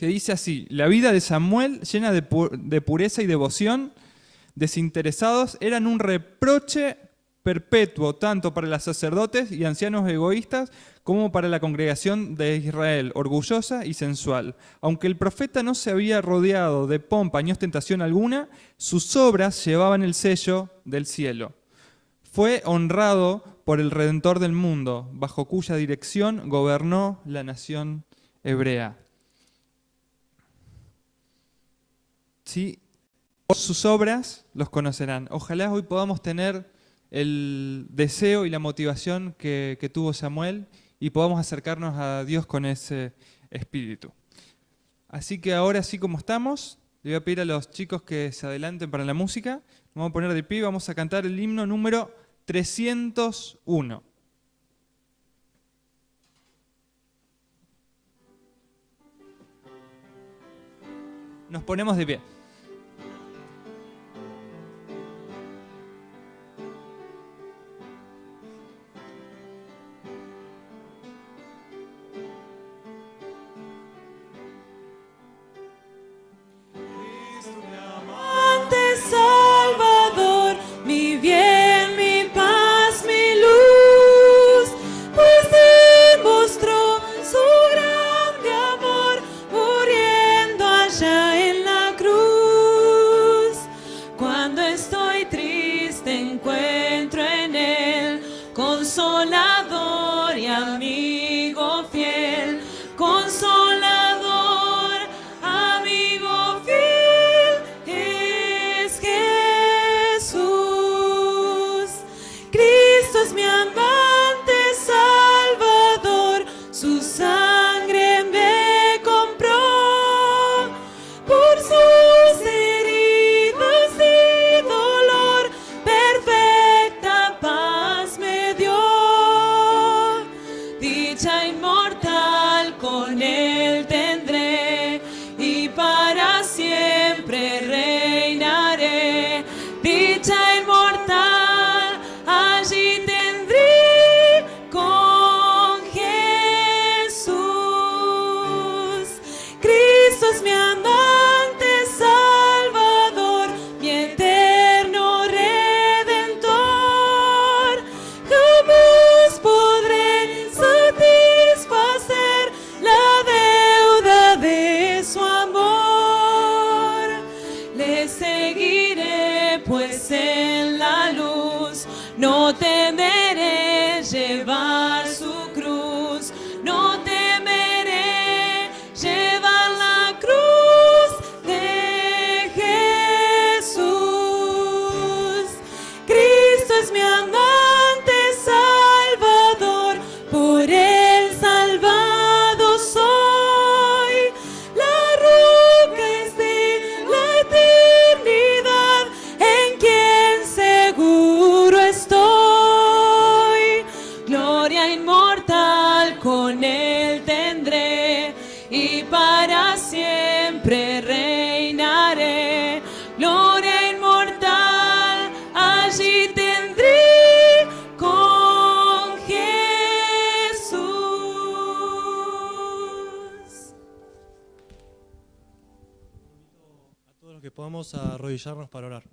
que dice así: la vida de Samuel, llena de pureza y devoción, desinteresados, eran un reproche perpetuo tanto para los sacerdotes y ancianos egoístas como para la congregación de Israel, orgullosa y sensual. Aunque el profeta no se había rodeado de pompa ni ostentación alguna, sus obras llevaban el sello del cielo. Fue honrado por el Redentor del mundo, bajo cuya dirección gobernó la nación hebrea. Sí, por sus obras los conocerán. Ojalá hoy podamos tener el deseo y la motivación que tuvo Samuel y podamos acercarnos a Dios con ese espíritu. Así que ahora, así como estamos, le voy a pedir a los chicos que se adelanten para la música. Nos vamos a poner de pie y vamos a cantar el himno número 301. Nos ponemos de pie. Salvador, mi bien, mi paz, mi luz, pues demostró su grande amor, muriendo allá en la cruz. Cuando estoy triste encuentro en él consolador y amigo fiel, consolador, amigo fiel. Cristo es mi amante Salvador, su sangre me compró, por sus heridas y dolor, perfecta paz me dio. Dicha inmortal con él tendré, y para siempre reinaré. Dicha inmortal allí tendré con Jesús. Cristo es mi amante Salvador, mi eterno Redentor. Jamás podré satisfacer la deuda de su amor. Le seguiré pues en la luz, no temeré llevar su cruz, no temeré llevar la cruz de Jesús. Cristo es mi amante Salvador, por él salvado soy. La roca es de la eternidad, en quien seguro estoy. Gloria inmortal con él tendré, y para siempre reinaré. Gloria inmortal allí tendré con Jesús. A todos los que podamos arrodillarnos para orar.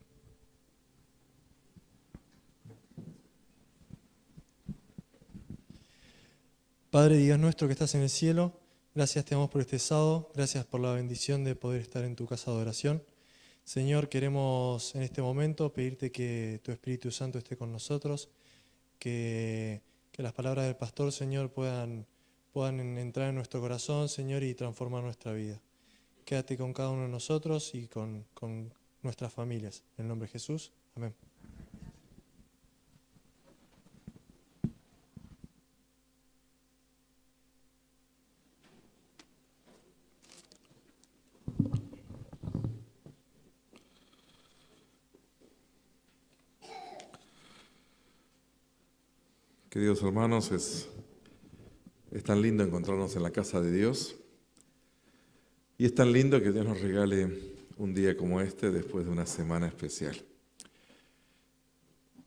Padre Dios nuestro que estás en el cielo, gracias te damos por este sábado, gracias por la bendición de poder estar en tu casa de oración. Señor, queremos en este momento pedirte que tu Espíritu Santo esté con nosotros, que las palabras del pastor, Señor, puedan entrar en nuestro corazón, Señor, y transformar nuestra vida. Quédate con cada uno de nosotros y con nuestras familias. En el nombre de Jesús, amén. Queridos hermanos, es tan lindo encontrarnos en la casa de Dios y es tan lindo que Dios nos regale un día como este después de una semana especial.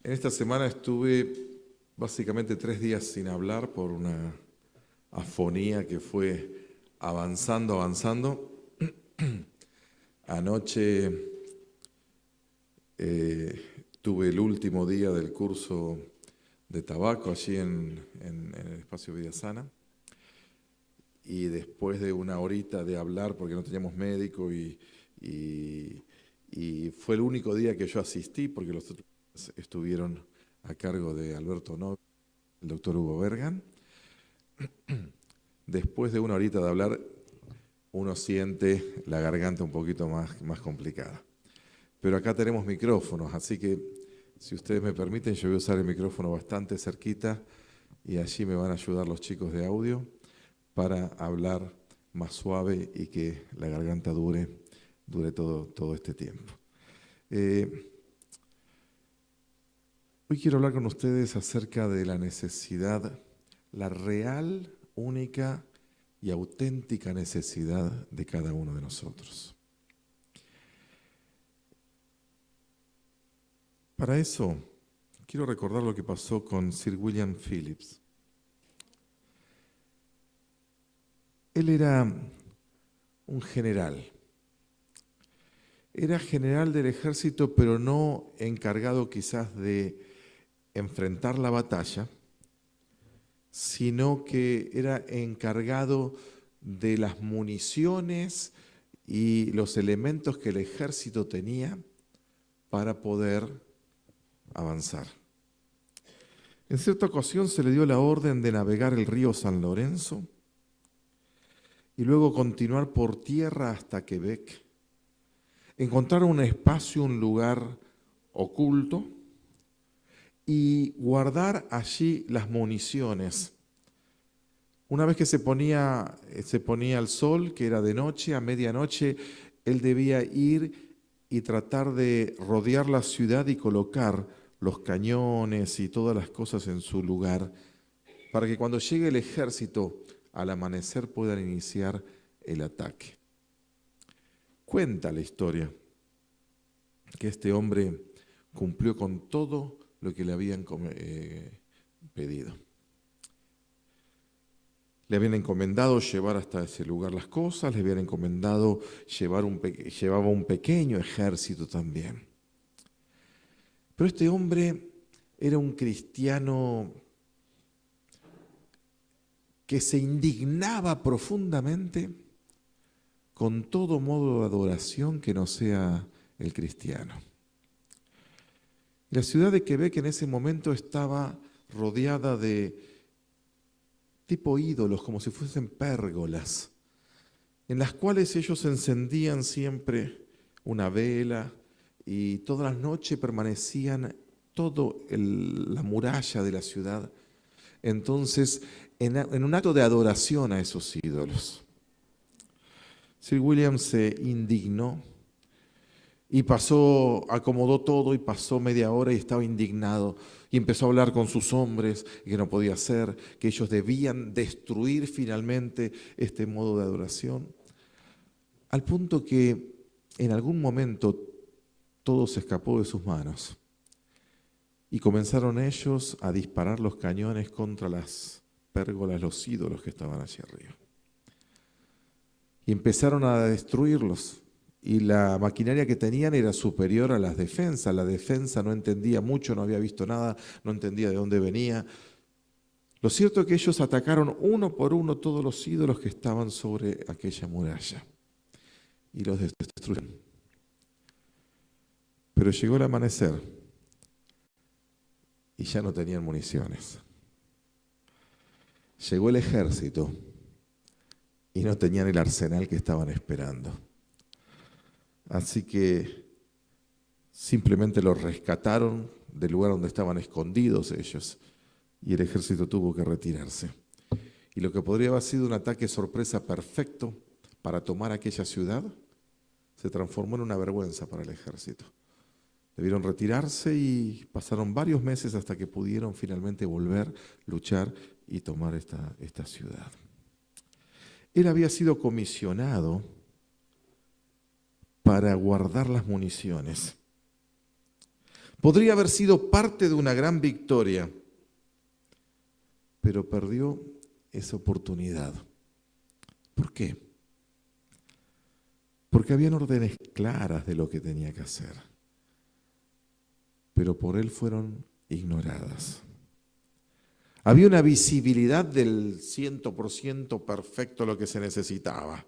En esta semana estuve básicamente 3 días sin hablar por una afonía que fue avanzando Anoche tuve el último día del curso de tabaco allí en el espacio Vida Sana, y después de una horita de hablar, porque no teníamos médico, y fue el único día que yo asistí, porque los otros estuvieron a cargo de Alberto Novi, el doctor Hugo Bergan. Después de una horita de hablar, uno siente la garganta un poquito más complicada. Pero acá tenemos micrófonos, así que si ustedes me permiten, yo voy a usar el micrófono bastante cerquita y allí me van a ayudar los chicos de audio para hablar más suave y que la garganta dure todo este tiempo. Hoy quiero hablar con ustedes acerca de la necesidad, la real, única y auténtica necesidad de cada uno de nosotros. Para eso, quiero recordar lo que pasó con Sir William Phillips. Él era un general. Era general del ejército, pero no encargado quizás de enfrentar la batalla, sino que era encargado de las municiones y los elementos que el ejército tenía para poder avanzar. En cierta ocasión se le dio la orden de navegar el río San Lorenzo y luego continuar por tierra hasta Quebec, encontrar un espacio, un lugar oculto y guardar allí las municiones. Una vez que se ponía el sol, que era de noche, a medianoche, él debía ir y tratar de rodear la ciudad y colocar los cañones y todas las cosas en su lugar, para que cuando llegue el ejército al amanecer puedan iniciar el ataque. Cuenta la historia que este hombre cumplió con todo lo que le habían pedido. Le habían encomendado llevar hasta ese lugar las cosas, le habían encomendado llevaba un pequeño ejército también. Pero este hombre era un cristiano que se indignaba profundamente con todo modo de adoración que no sea el cristiano. La ciudad de Quebec en ese momento estaba rodeada de tipo ídolos, como si fuesen pérgolas, en las cuales ellos encendían siempre una vela y todas las noches permanecían la muralla de la ciudad. Entonces, en un acto de adoración a esos ídolos, Sir William se indignó y acomodó todo y pasó media hora y estaba indignado y empezó a hablar con sus hombres que no podía ser, que ellos debían destruir finalmente este modo de adoración, al punto que en algún momento todo se escapó de sus manos y comenzaron ellos a disparar los cañones contra las pérgolas, los ídolos que estaban allí arriba. Y empezaron a destruirlos. Y la maquinaria que tenían era superior a las defensas. La defensa no entendía mucho, no había visto nada, no entendía de dónde venía. Lo cierto es que ellos atacaron uno por uno todos los ídolos que estaban sobre aquella muralla y los destruyeron. Pero llegó el amanecer y ya no tenían municiones. Llegó el ejército y no tenían el arsenal que estaban esperando. Así que simplemente los rescataron del lugar donde estaban escondidos ellos y el ejército tuvo que retirarse. Y lo que podría haber sido un ataque sorpresa perfecto para tomar aquella ciudad se transformó en una vergüenza para el ejército. Debieron retirarse y pasaron varios meses hasta que pudieron finalmente volver, luchar y tomar esta ciudad. Él había sido comisionado para guardar las municiones. Podría haber sido parte de una gran victoria, pero perdió esa oportunidad. ¿Por qué? porque habían órdenes claras de lo que tenía que hacer, pero por él fueron ignoradas. Había una visibilidad del 100% perfecto lo que se necesitaba,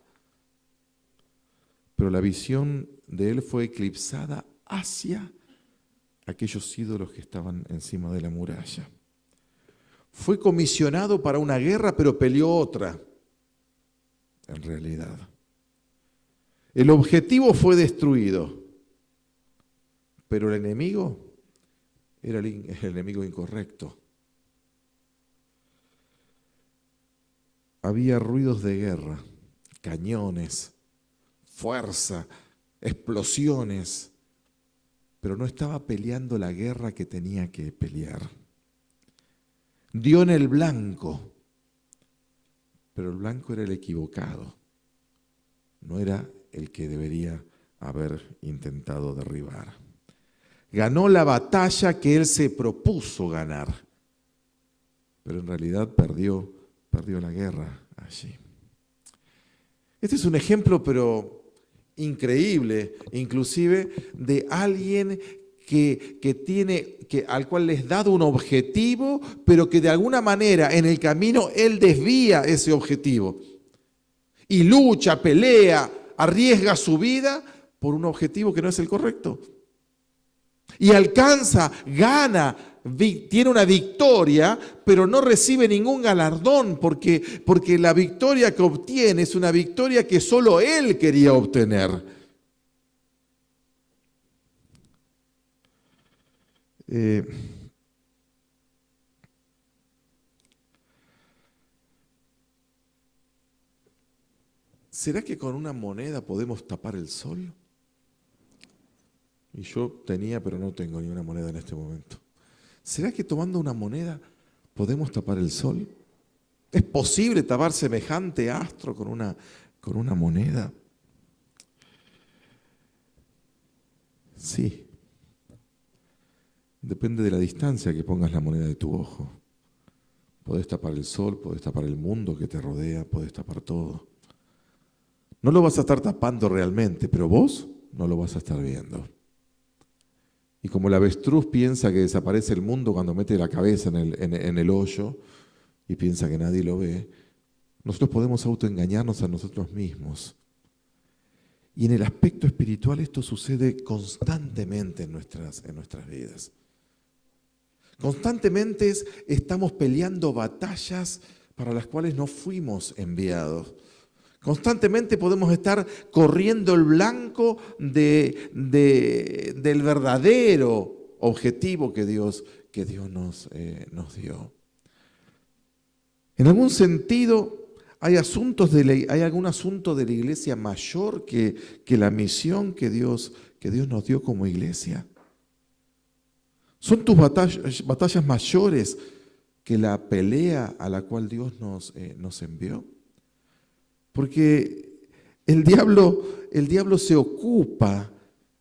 pero la visión de él fue eclipsada hacia aquellos ídolos que estaban encima de la muralla. Fue comisionado para una guerra, pero peleó otra, en realidad. El objetivo fue destruido, pero el enemigo era el enemigo incorrecto. Había ruidos de guerra, cañones, fuerza, explosiones, pero no estaba peleando la guerra que tenía que pelear. Dio en el blanco, pero el blanco era el equivocado, no era el que debería haber intentado derribar. Ganó la batalla que él se propuso ganar, pero en realidad perdió la guerra allí. Este es un ejemplo, pero increíble, inclusive, de alguien al cual les dado un objetivo, pero que de alguna manera en el camino él desvía ese objetivo. Y lucha, pelea, arriesga su vida por un objetivo que no es el correcto. Y alcanza, gana, tiene una victoria, pero no recibe ningún galardón porque la victoria que obtiene es una victoria que solo él quería obtener. ¿Será que con una moneda podemos tapar el sol? Y yo tenía, pero no tengo ni una moneda en este momento. ¿Será que tomando una moneda podemos tapar el sol? ¿Es posible tapar semejante astro con una moneda? Sí. Depende de la distancia que pongas la moneda de tu ojo. Podés tapar el sol, podés tapar el mundo que te rodea, podés tapar todo. No lo vas a estar tapando realmente, pero vos no lo vas a estar viendo. Y como el avestruz piensa que desaparece el mundo cuando mete la cabeza en el hoyo y piensa que nadie lo ve, nosotros podemos autoengañarnos a nosotros mismos. Y en el aspecto espiritual esto sucede constantemente en nuestras vidas. Constantemente estamos peleando batallas para las cuales no fuimos enviados. Constantemente podemos estar corriendo el blanco del verdadero objetivo que Dios nos dio. En algún sentido, hay algún asunto de la iglesia mayor que la misión que Dios nos dio como iglesia. ¿Son tus batallas mayores que la pelea a la cual Dios nos envió? Porque el diablo se ocupa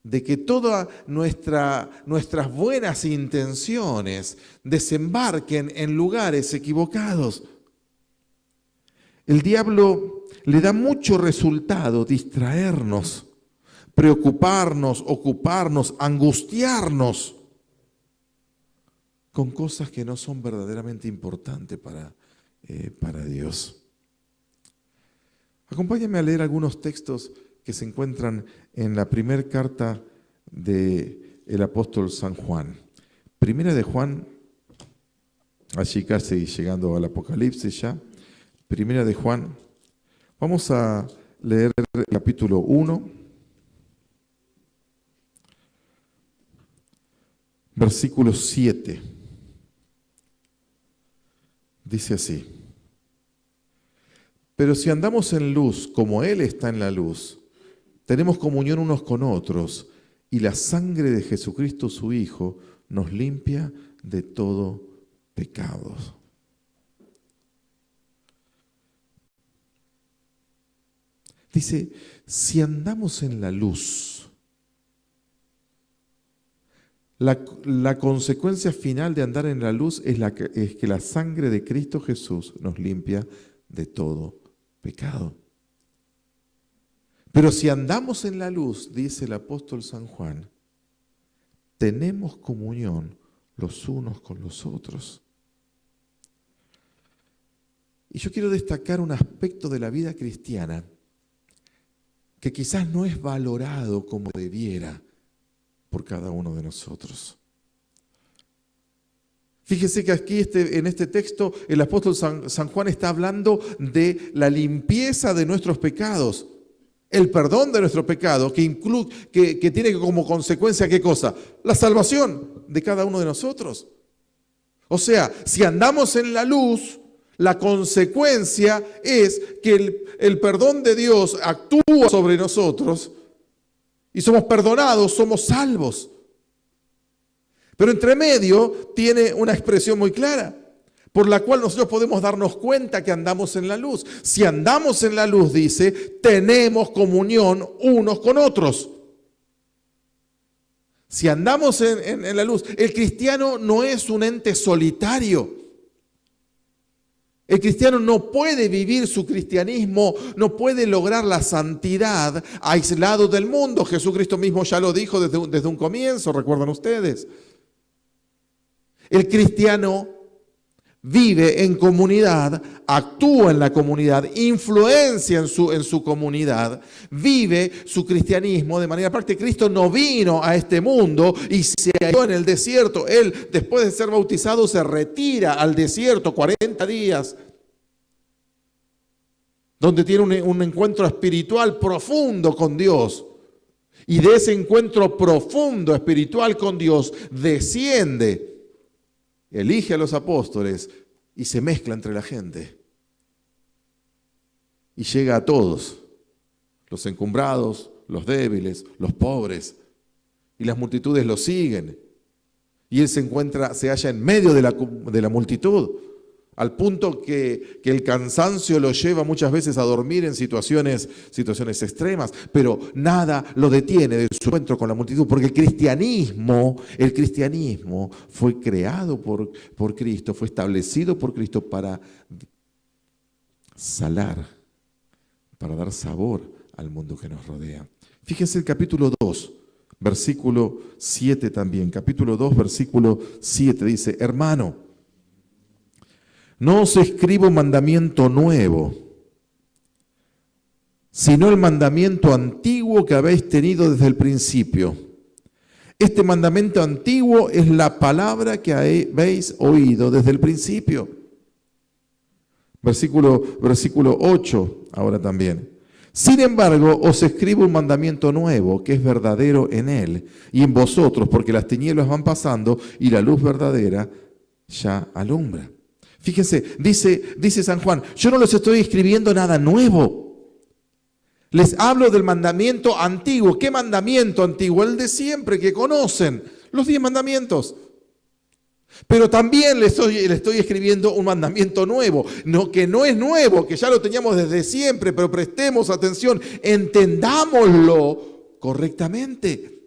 de que todas nuestras buenas intenciones desembarquen en lugares equivocados. El diablo le da mucho resultado distraernos, preocuparnos, ocuparnos, angustiarnos con cosas que no son verdaderamente importantes para Dios. Acompáñame a leer algunos textos que se encuentran en la primera carta del apóstol San Juan. Primera de Juan, allí casi llegando al Apocalipsis ya. Primera de Juan. Vamos a leer el capítulo 1, versículo 7. Dice así: pero si andamos en luz como Él está en la luz, tenemos comunión unos con otros, y la sangre de Jesucristo su Hijo nos limpia de todo pecado. Dice, si andamos en la luz, la consecuencia final de andar en la luz es que la sangre de Cristo Jesús nos limpia de todo pecado. Pero si andamos en la luz, dice el apóstol San Juan, tenemos comunión los unos con los otros. Y yo quiero destacar un aspecto de la vida cristiana que quizás no es valorado como debiera por cada uno de nosotros. Fíjese que aquí en este texto el apóstol San Juan está hablando de la limpieza de nuestros pecados, el perdón de nuestro pecado, que tiene como consecuencia, ¿qué cosa? La salvación de cada uno de nosotros. O sea, si andamos en la luz, la consecuencia es que el perdón de Dios actúa sobre nosotros y somos perdonados, somos salvos. Pero entre medio tiene una expresión muy clara, por la cual nosotros podemos darnos cuenta que andamos en la luz. Si andamos en la luz, dice, tenemos comunión unos con otros. Si andamos en la luz, el cristiano no es un ente solitario. El cristiano no puede vivir su cristianismo, no puede lograr la santidad aislado del mundo. Jesucristo mismo ya lo dijo desde un comienzo, ¿recuerdan ustedes? El cristiano vive en comunidad, actúa en la comunidad, influencia en su comunidad, vive su cristianismo de manera práctica. Cristo no vino a este mundo y se halló en el desierto. Él, después de ser bautizado, se retira al desierto 40 días, donde tiene un encuentro espiritual profundo con Dios. Y de ese encuentro profundo espiritual con Dios desciende, elige a los apóstoles y se mezcla entre la gente. Y llega a todos, los encumbrados, los débiles, los pobres. Y las multitudes lo siguen. Y él se halla en medio de la multitud, al punto que el cansancio lo lleva muchas veces a dormir en situaciones extremas, pero nada lo detiene de su encuentro con la multitud, porque el cristianismo fue creado por Cristo, fue establecido por Cristo para salar, para dar sabor al mundo que nos rodea. Fíjense el capítulo 2, versículo 7 también. Capítulo 2, versículo 7 dice: hermano, no os escribo mandamiento nuevo, sino el mandamiento antiguo que habéis tenido desde el principio. Este mandamiento antiguo es la palabra que habéis oído desde el principio. Versículo 8, ahora también. Sin embargo, os escribo un mandamiento nuevo, que es verdadero en él y en vosotros, porque las tinieblas van pasando y la luz verdadera ya alumbra. Fíjense, dice San Juan, yo no les estoy escribiendo nada nuevo. Les hablo del mandamiento antiguo. ¿Qué mandamiento antiguo? El de siempre, que conocen, los 10 mandamientos. Pero también le estoy escribiendo un mandamiento nuevo, que no es nuevo, que ya lo teníamos desde siempre, pero prestemos atención, entendámoslo correctamente.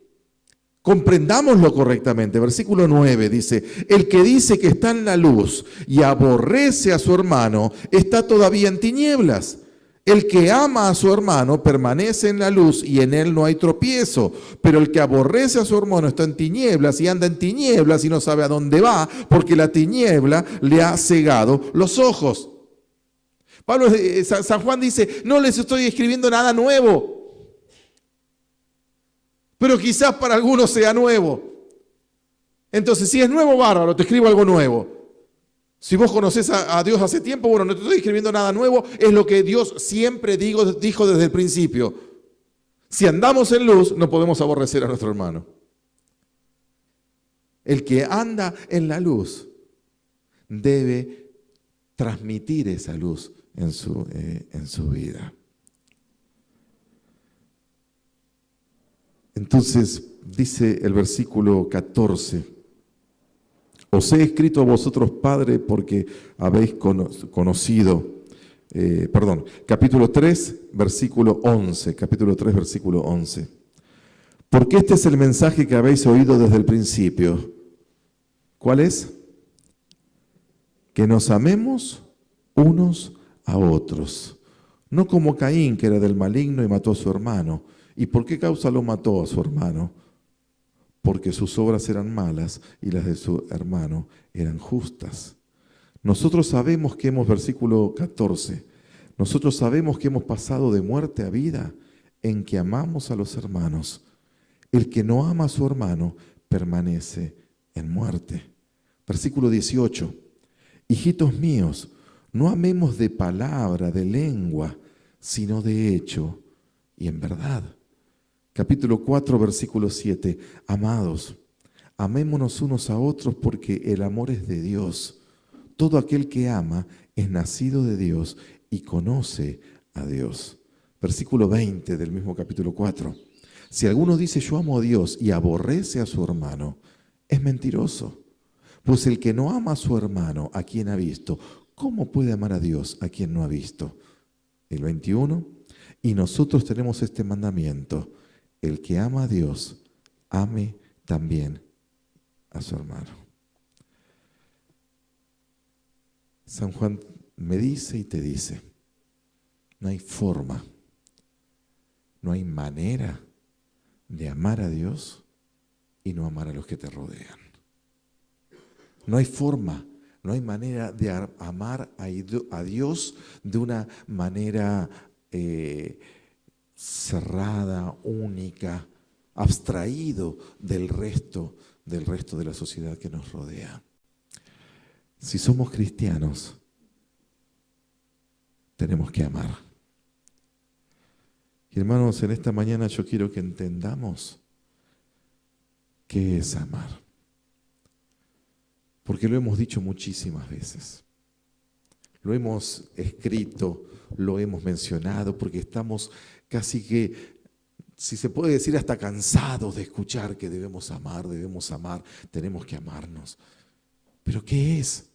Comprendámoslo correctamente. Versículo 9 dice: el que dice que está en la luz y aborrece a su hermano, está todavía en tinieblas. El que ama a su hermano permanece en la luz y en él no hay tropiezo. Pero el que aborrece a su hermano está en tinieblas y anda en tinieblas y no sabe a dónde va, porque la tiniebla le ha cegado los ojos. San Juan dice: no les estoy escribiendo nada nuevo. Pero quizás para algunos sea nuevo. Entonces, si es nuevo, bárbaro, te escribo algo nuevo. Si vos conocés a Dios hace tiempo, bueno, no te estoy escribiendo nada nuevo, es lo que Dios siempre dijo desde el principio. Si andamos en luz, no podemos aborrecer a nuestro hermano. El que anda en la luz debe transmitir esa luz en su vida. Entonces, dice el versículo 14, os he escrito a vosotros, Padre, porque habéis conocido, capítulo 3, versículo 11, porque este es el mensaje que habéis oído desde el principio. ¿Cuál es? Que nos amemos unos a otros. No como Caín, que era del maligno y mató a su hermano. ¿Y por qué causa lo mató a su hermano? Porque sus obras eran malas y las de su hermano eran justas. Nosotros sabemos que versículo 14, nosotros sabemos que hemos pasado de muerte a vida en que amamos a los hermanos. El que no ama a su hermano permanece en muerte. Versículo 18, hijitos míos, no amemos de palabra, de lengua, sino de hecho y en verdad. Capítulo 4, versículo 7. Amados, amémonos unos a otros porque el amor es de Dios. Todo aquel que ama es nacido de Dios y conoce a Dios. Versículo 20 del mismo capítulo 4. Si alguno dice yo amo a Dios y aborrece a su hermano, es mentiroso. Pues el que no ama a su hermano, a quien ha visto, ¿cómo puede amar a Dios a quien no ha visto? El 21. Y nosotros tenemos este mandamiento: el que ama a Dios, ame también a su hermano. San Juan me dice y te dice, no hay forma, no hay manera de amar a Dios y no amar a los que te rodean. No hay forma, no hay manera de amar a Dios de una manera cerrada, única, abstraído del resto de la sociedad que nos rodea. Si somos cristianos, tenemos que amar. Y hermanos, en esta mañana yo quiero que entendamos qué es amar. Porque lo hemos dicho muchísimas veces. Lo hemos escrito, lo hemos mencionado, porque estamos casi que, si se puede decir, hasta cansados de escuchar que debemos amar, tenemos que amarnos. ¿Pero qué es?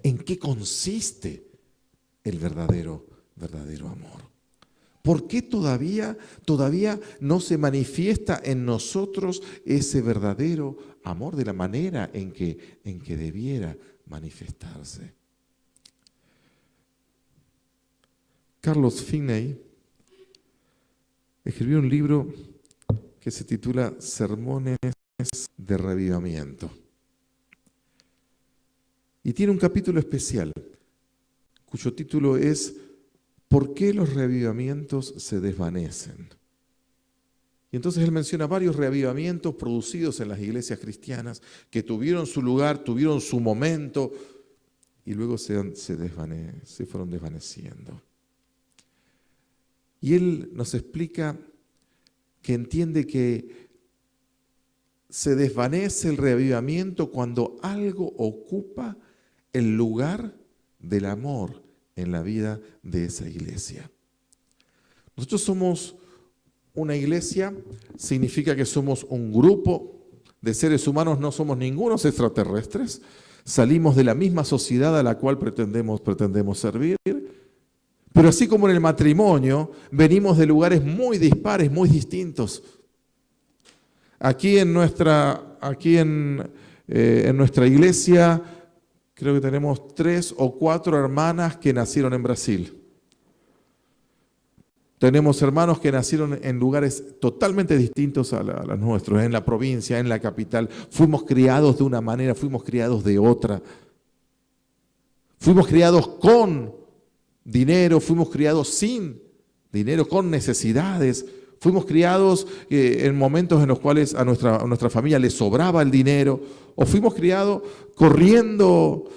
¿En qué consiste el verdadero amor? ¿Por qué todavía no se manifiesta en nosotros ese verdadero amor de la manera en que debiera manifestarse? Carlos Finney escribió un libro que se titula Sermones de Reavivamiento. Y tiene un capítulo especial, cuyo título es ¿Por qué los reavivamientos se desvanecen? Y entonces él menciona varios reavivamientos producidos en las iglesias cristianas que tuvieron su lugar, tuvieron su momento y luego se fueron desvaneciendo. Y él nos explica que entiende que se desvanece el reavivamiento cuando algo ocupa el lugar del amor en la vida de esa iglesia. Nosotros somos una iglesia, significa que somos un grupo de seres humanos, no somos ningunos extraterrestres, salimos de la misma sociedad a la cual pretendemos servir, pero así como en el matrimonio, venimos de lugares muy dispares, muy distintos. Aquí en nuestra iglesia, creo que tenemos 3 o 4 hermanas que nacieron en Brasil. Tenemos hermanos que nacieron en lugares totalmente distintos a los nuestros, en la provincia, en la capital. Fuimos criados de una manera, fuimos criados de otra. Fuimos criados con dinero, fuimos criados sin dinero, con necesidades. Fuimos criados en momentos en los cuales a nuestra familia le sobraba el dinero, o fuimos criados corriendo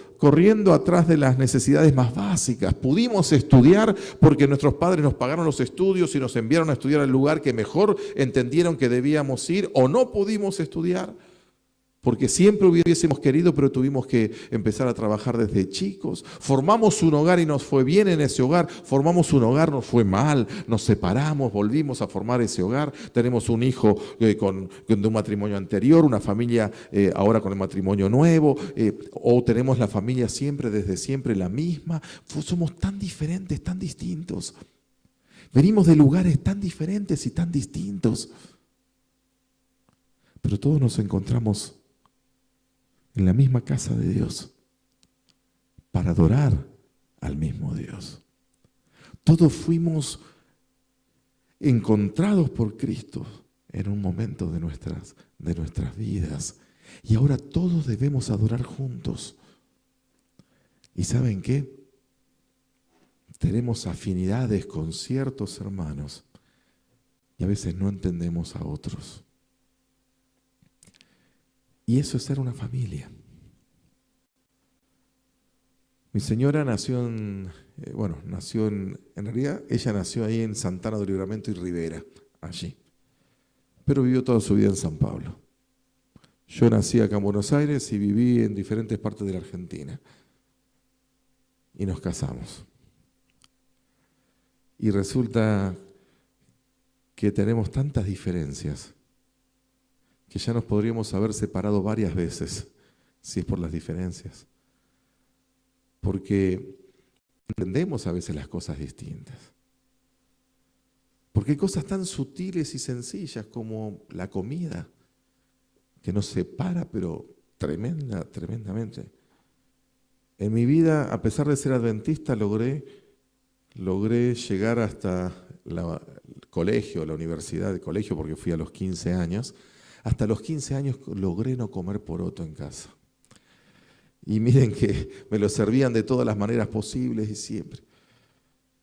atrás de las necesidades más básicas. Pudimos estudiar porque nuestros padres nos pagaron los estudios y nos enviaron a estudiar al lugar que mejor entendieron que debíamos ir, o no pudimos estudiar porque siempre hubiésemos querido, pero tuvimos que empezar a trabajar desde chicos. Formamos un hogar y nos fue bien en ese hogar. Formamos un hogar, nos fue mal, nos separamos, volvimos a formar ese hogar. Tenemos un hijo de un matrimonio anterior, una familia ahora con el matrimonio nuevo, o tenemos la familia desde siempre la misma. Somos tan diferentes, tan distintos. Venimos de lugares tan diferentes y tan distintos. Pero todos nos encontramos en la misma casa de Dios para adorar al mismo Dios. Todos fuimos encontrados por Cristo en un momento de nuestras vidas. Y ahora todos debemos adorar juntos. ¿Y saben qué? Tenemos afinidades con ciertos hermanos y a veces no entendemos a otros. Y eso es ser una familia. Mi señora nació en realidad ella nació ahí en Santana do Livramento y Rivera, allí. Pero vivió toda su vida en San Pablo. Yo nací acá en Buenos Aires y viví en diferentes partes de la Argentina. Y nos casamos. Y resulta que tenemos tantas diferencias que ya nos podríamos haber separado varias veces si es por las diferencias. Porque entendemos a veces las cosas distintas. Porque hay cosas tan sutiles y sencillas como la comida, que nos separa, pero tremendamente. En mi vida, a pesar de ser adventista, logré llegar hasta el colegio, la universidad, el colegio, porque fui a los 15 años. Hasta los 15 años logré no comer poroto en casa. Y miren que me lo servían de todas las maneras posibles y siempre.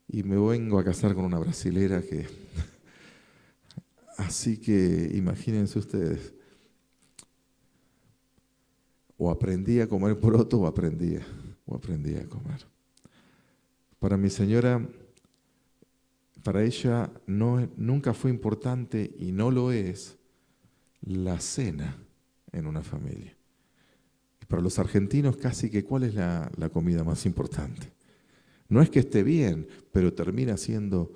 Y me vengo a casar con una brasilera que... Así que imagínense ustedes. O aprendí a comer poroto o aprendí a comer. Para mi señora, para ella nunca fue importante y no lo es la cena en una familia. Y para los argentinos casi que ¿cuál es la comida más importante? No es que esté bien, pero termina siendo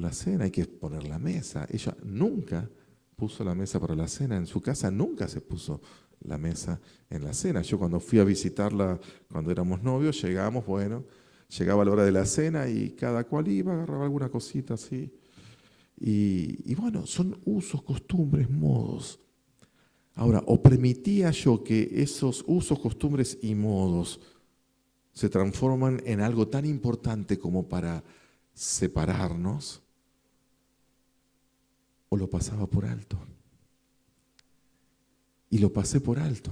la cena, hay que poner la mesa. Ella nunca puso la mesa para la cena, en su casa nunca se puso la mesa en la cena. Yo cuando fui a visitarla, cuando éramos novios, llegaba la hora de la cena y cada cual iba, agarraba alguna cosita así. Y bueno, son usos, costumbres, modos. Ahora, o permitía yo que esos usos, costumbres y modos se transforman en algo tan importante como para separarnos, o lo pasaba por alto. Y lo pasé por alto.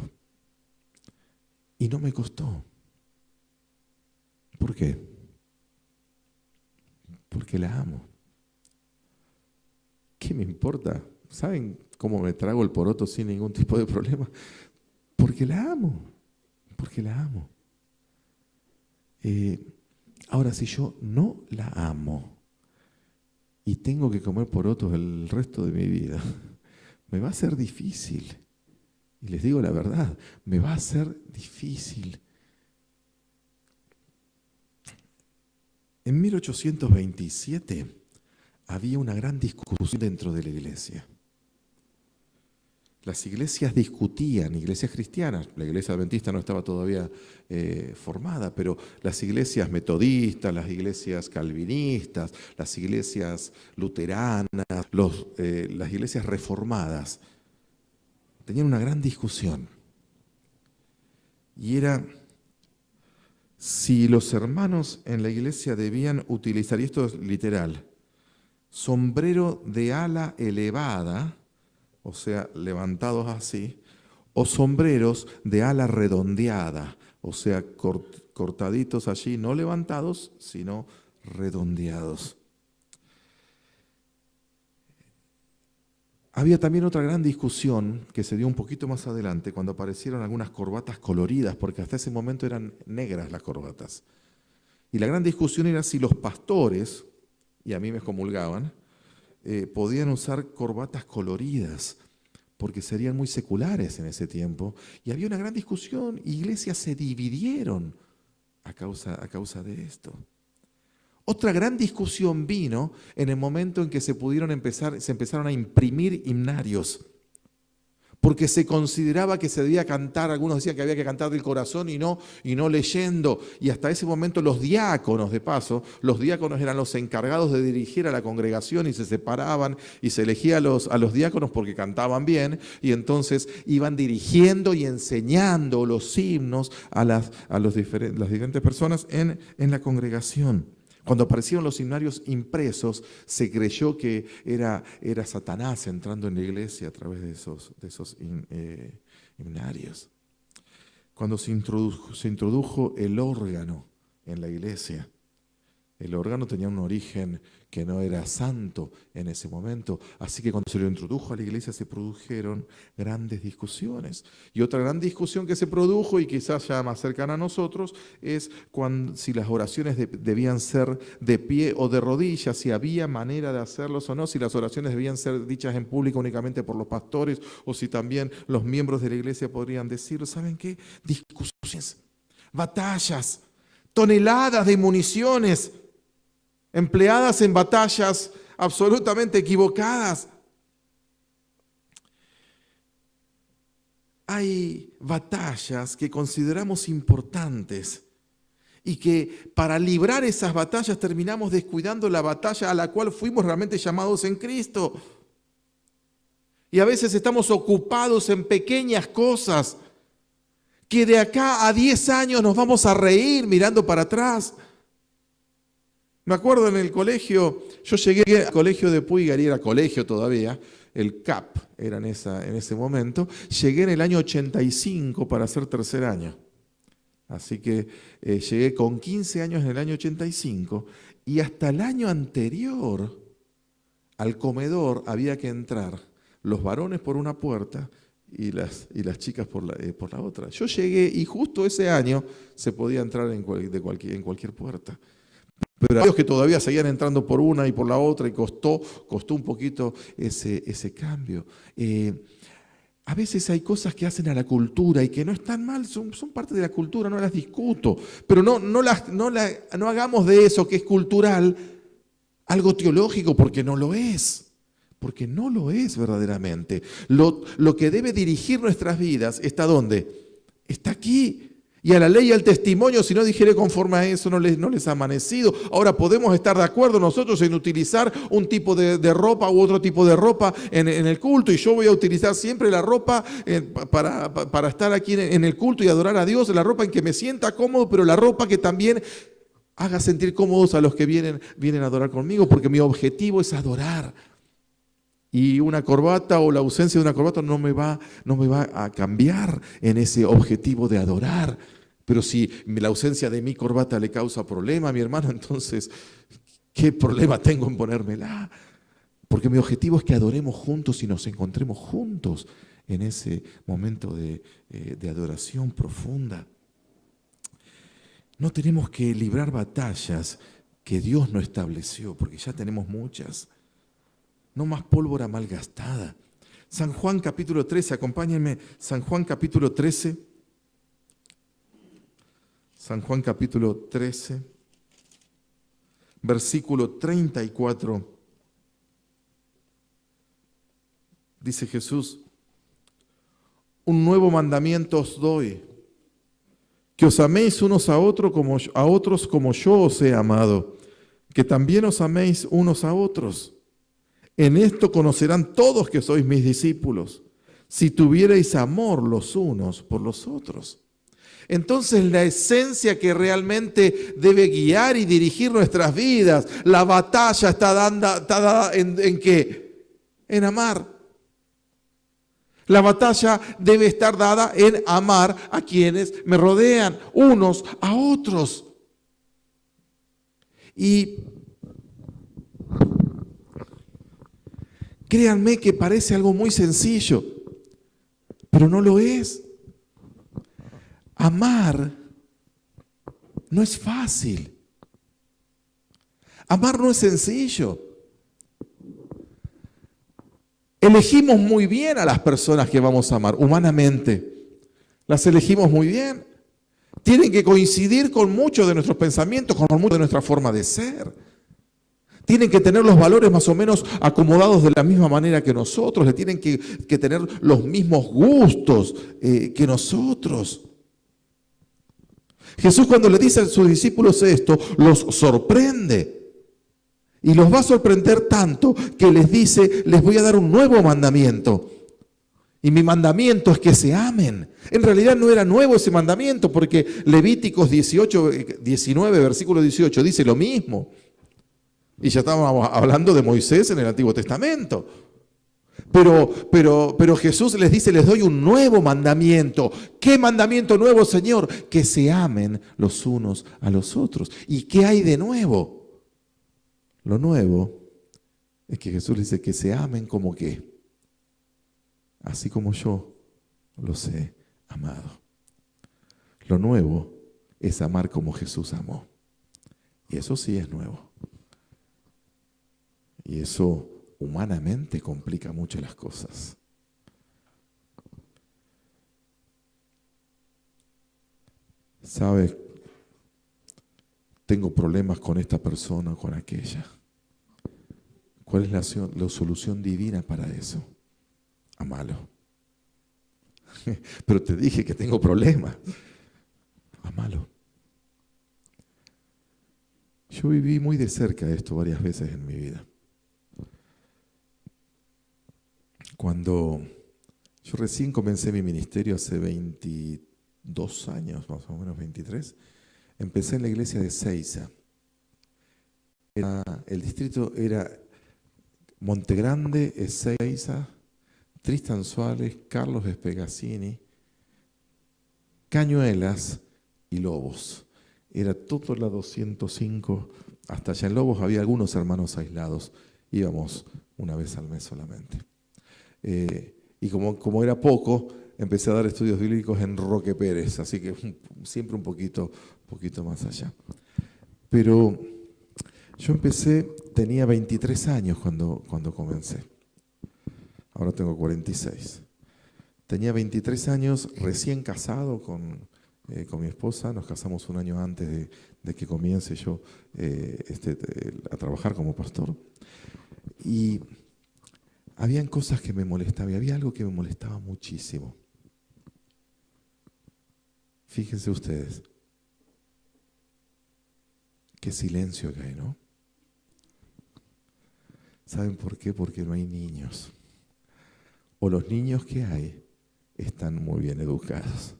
Y no me costó. ¿Por qué? Porque la amo. ¿Qué me importa? ¿Saben cómo me trago el poroto sin ningún tipo de problema? Porque la amo. Porque la amo. Ahora, si yo no la amo y tengo que comer porotos el resto de mi vida, me va a ser difícil. Y les digo la verdad, me va a ser difícil. En 1827 había una gran discusión dentro de la iglesia. Las iglesias discutían, iglesias cristianas, la iglesia adventista no estaba todavía formada, pero las iglesias metodistas, las iglesias calvinistas, las iglesias luteranas, las iglesias reformadas, tenían una gran discusión. Y era si los hermanos en la iglesia debían utilizar, y esto es literal, sombrero de ala elevada, o sea, levantados así, o sombreros de ala redondeada, o sea, cortaditos allí, no levantados, sino redondeados. Había también otra gran discusión que se dio un poquito más adelante cuando aparecieron algunas corbatas coloridas, porque hasta ese momento eran negras las corbatas. Y la gran discusión era si los pastores, y a mí me excomulgaban, podían usar corbatas coloridas, porque serían muy seculares en ese tiempo. Y había una gran discusión, iglesias se dividieron a causa de esto. Otra gran discusión vino en el momento en que se empezaron a imprimir himnarios, porque se consideraba que se debía cantar, algunos decían que había que cantar del corazón y no leyendo, y hasta ese momento los diáconos, de paso, los diáconos eran los encargados de dirigir a la congregación y se separaban y se elegía a los diáconos porque cantaban bien, y entonces iban dirigiendo y enseñando los himnos a las diferentes personas en la congregación. Cuando aparecieron los himnarios impresos, se creyó que era Satanás entrando en la iglesia a través de esos himnarios. Cuando se introdujo el órgano en la iglesia, el órgano tenía un origen que no era santo en ese momento, así que cuando se lo introdujo a la iglesia se produjeron grandes discusiones. Y otra gran discusión que se produjo, y quizás ya más cercana a nosotros, es si las oraciones debían ser de pie o de rodillas, si había manera de hacerlos o no, si las oraciones debían ser dichas en público únicamente por los pastores, o si también los miembros de la iglesia podrían decirlo. ¿Saben qué? Discusiones, batallas, toneladas de municiones empleadas en batallas absolutamente equivocadas. Hay batallas que consideramos importantes y que para librar esas batallas terminamos descuidando la batalla a la cual fuimos realmente llamados en Cristo. Y a veces estamos ocupados en pequeñas cosas que de acá a 10 años nos vamos a reír mirando para atrás. Me acuerdo en el colegio, yo llegué al colegio de Puigari, era colegio todavía, el CAP era en ese momento, llegué en el año 85 para hacer tercer año. Así que llegué con 15 años en el año 85 y hasta el año anterior al comedor había que entrar los varones por una puerta y las chicas por la otra. Yo llegué y justo ese año se podía entrar en cualquier puerta. Pero aquellos que todavía seguían entrando por una y por la otra y costó un poquito ese cambio. A veces hay cosas que hacen a la cultura y que no están mal, son parte de la cultura, no las discuto. Pero no hagamos de eso que es cultural algo teológico, porque no lo es. Porque no lo es verdaderamente. Lo que debe dirigir nuestras vidas, ¿está dónde? Está aquí. Y a la ley y al testimonio, si no dijere conforme a eso, no les ha amanecido. Ahora podemos estar de acuerdo nosotros en utilizar un tipo de ropa u otro tipo de ropa en el culto. Y yo voy a utilizar siempre la ropa para estar aquí en el culto y adorar a Dios. La ropa en que me sienta cómodo, pero la ropa que también haga sentir cómodos a los que vienen a adorar conmigo. Porque mi objetivo es adorar. Y una corbata o la ausencia de una corbata no me va a cambiar en ese objetivo de adorar. Pero si la ausencia de mi corbata le causa problema a mi hermano, entonces, ¿qué problema tengo en ponérmela? Porque mi objetivo es que adoremos juntos y nos encontremos juntos en ese momento de adoración profunda. No tenemos que librar batallas que Dios no estableció, porque ya tenemos muchas. No más pólvora malgastada. San Juan capítulo 13, acompáñenme. San Juan capítulo 13. San Juan capítulo 13, versículo 34. Dice Jesús: un nuevo mandamiento os doy, que os améis unos a otros como yo os he amado, que también os améis unos a otros. En esto conocerán todos que sois mis discípulos, si tuvierais amor los unos por los otros. Entonces la esencia que realmente debe guiar y dirigir nuestras vidas, la batalla está dada ¿en qué? En amar. La batalla debe estar dada en amar a quienes me rodean, unos a otros. Y créanme que parece algo muy sencillo, pero no lo es. Amar no es fácil. Amar no es sencillo. Elegimos muy bien a las personas que vamos a amar, humanamente. Las elegimos muy bien. Tienen que coincidir con muchos de nuestros pensamientos, con mucho de nuestra forma de ser. Tienen que tener los valores más o menos acomodados de la misma manera que nosotros. Tienen que tener los mismos gustos que nosotros. Jesús, cuando le dice a sus discípulos esto, los sorprende. Y los va a sorprender tanto que les dice: les voy a dar un nuevo mandamiento. Y mi mandamiento es que se amen. En realidad no era nuevo ese mandamiento, porque Levíticos 19, versículo 18, dice lo mismo. Y ya estábamos hablando de Moisés en el Antiguo Testamento. Pero Jesús les dice, les doy un nuevo mandamiento. ¿Qué mandamiento nuevo, Señor? Que se amen los unos a los otros. ¿Y qué hay de nuevo? Lo nuevo es que Jesús les dice que se amen como qué. Así como yo los he amado. Lo nuevo es amar como Jesús amó. Y eso sí es nuevo. Y eso humanamente complica mucho las cosas. ¿Sabe? Tengo problemas con esta persona o con aquella. ¿Cuál es la solución divina para eso? Amalo. Pero te dije que tengo problemas. Amalo. Yo viví muy de cerca esto varias veces en mi vida. Cuando yo recién comencé mi ministerio hace 22 años, más o menos 23, empecé en la iglesia de Seiza. El distrito era Montegrande, Ezeiza, Tristan Suárez, Carlos Espegazzini, Cañuelas y Lobos. Era todo la 205, hasta allá en Lobos había algunos hermanos aislados. Íbamos una vez al mes solamente. Y como era poco, empecé a dar estudios bíblicos en Roque Pérez, así que siempre un poquito más allá. Pero yo empecé, tenía 23 años cuando comencé. Ahora tengo 46. Tenía 23 años, recién casado con mi esposa. Nos casamos un año antes de que comience yo a trabajar como pastor. Y habían cosas que me molestaban, había algo que me molestaba muchísimo. Fíjense ustedes, qué silencio que hay, ¿no? ¿Saben por qué? Porque no hay niños. O los niños que hay están muy bien educados,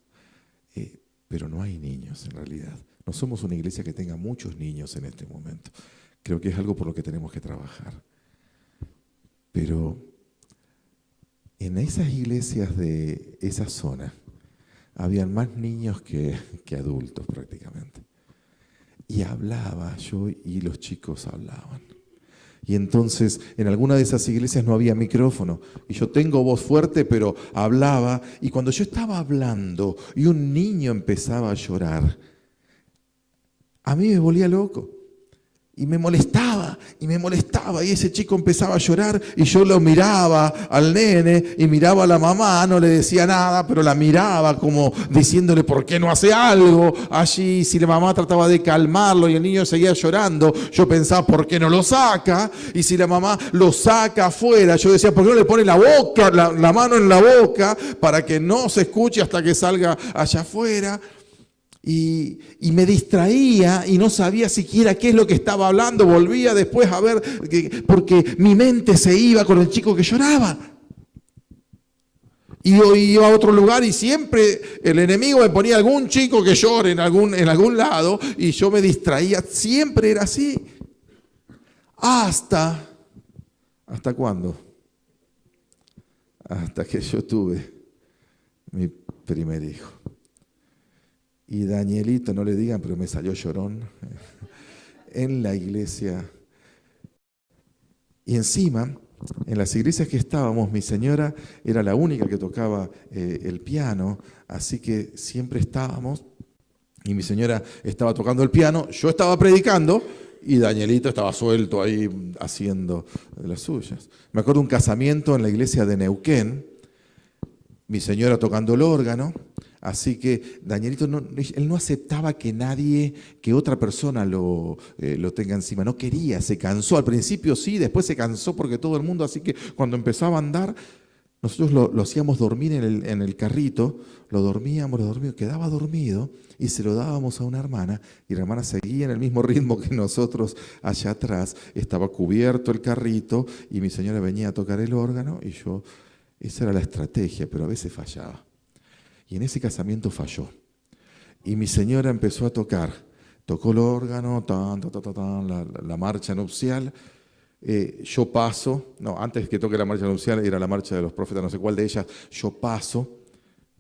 pero no hay niños en realidad. No somos una iglesia que tenga muchos niños en este momento. Creo que es algo por lo que tenemos que trabajar. Pero en esas iglesias de esa zona habían más niños que adultos prácticamente. Y hablaba yo y los chicos hablaban. Y entonces en alguna de esas iglesias no había micrófono. Y yo tengo voz fuerte, pero hablaba. Y cuando yo estaba hablando y un niño empezaba a llorar, a mí me volvía loco. Y me molestaba, y ese chico empezaba a llorar, y yo lo miraba al nene, y miraba a la mamá, no le decía nada, pero la miraba como diciéndole, ¿por qué no hace algo? Allí, si la mamá trataba de calmarlo y el niño seguía llorando, yo pensaba, ¿por qué no lo saca? Y si la mamá lo saca afuera, yo decía, ¿por qué no le pone la mano en la boca para que no se escuche hasta que salga allá afuera? Y me distraía y no sabía siquiera qué es lo que estaba hablando. Volvía después a ver, porque mi mente se iba con el chico que lloraba. Y yo iba a otro lugar y siempre el enemigo me ponía algún chico que llore en algún lado y yo me distraía. Siempre era así. ¿Hasta cuándo? Hasta que yo tuve mi primer hijo. Y Danielito, no le digan, pero me salió llorón en la iglesia. Y encima, en las iglesias que estábamos, mi señora era la única que tocaba el piano, así que siempre estábamos, y mi señora estaba tocando el piano, yo estaba predicando, y Danielito estaba suelto ahí haciendo las suyas. Me acuerdo un casamiento en la iglesia de Neuquén, mi señora tocando el órgano. Así que Danielito, él no aceptaba que otra persona lo tenga encima. No quería, se cansó. Al principio sí, después se cansó porque todo el mundo, así que cuando empezaba a andar, nosotros lo hacíamos dormir en el carrito, lo dormíamos, quedaba dormido y se lo dábamos a una hermana y la hermana seguía en el mismo ritmo que nosotros allá atrás. Estaba cubierto el carrito y mi señora venía a tocar el órgano y yo Esa era la estrategia, pero a veces fallaba. Y en ese casamiento falló. Y mi señora empezó a tocar. Tocó el órgano, la marcha nupcial. Yo paso, no, antes que toque la marcha nupcial era la marcha de los profetas, no sé cuál de ellas. Yo paso,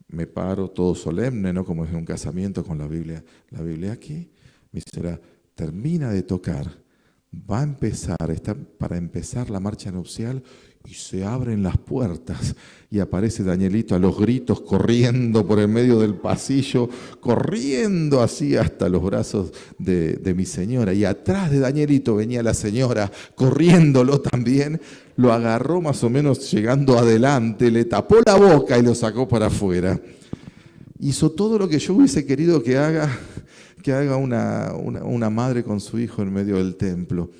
me paro todo solemne, ¿no? Como es en un casamiento con la Biblia aquí. Mi señora termina de tocar, va a empezar, está para empezar la marcha nupcial y se abren las puertas y aparece Danielito a los gritos corriendo por el medio del pasillo, corriendo así hasta los brazos de mi señora. Y atrás de Danielito venía la señora corriéndolo también, lo agarró más o menos llegando adelante, le tapó la boca y lo sacó para afuera. Hizo todo lo que yo hubiese querido que haga una madre con su hijo en medio del templo.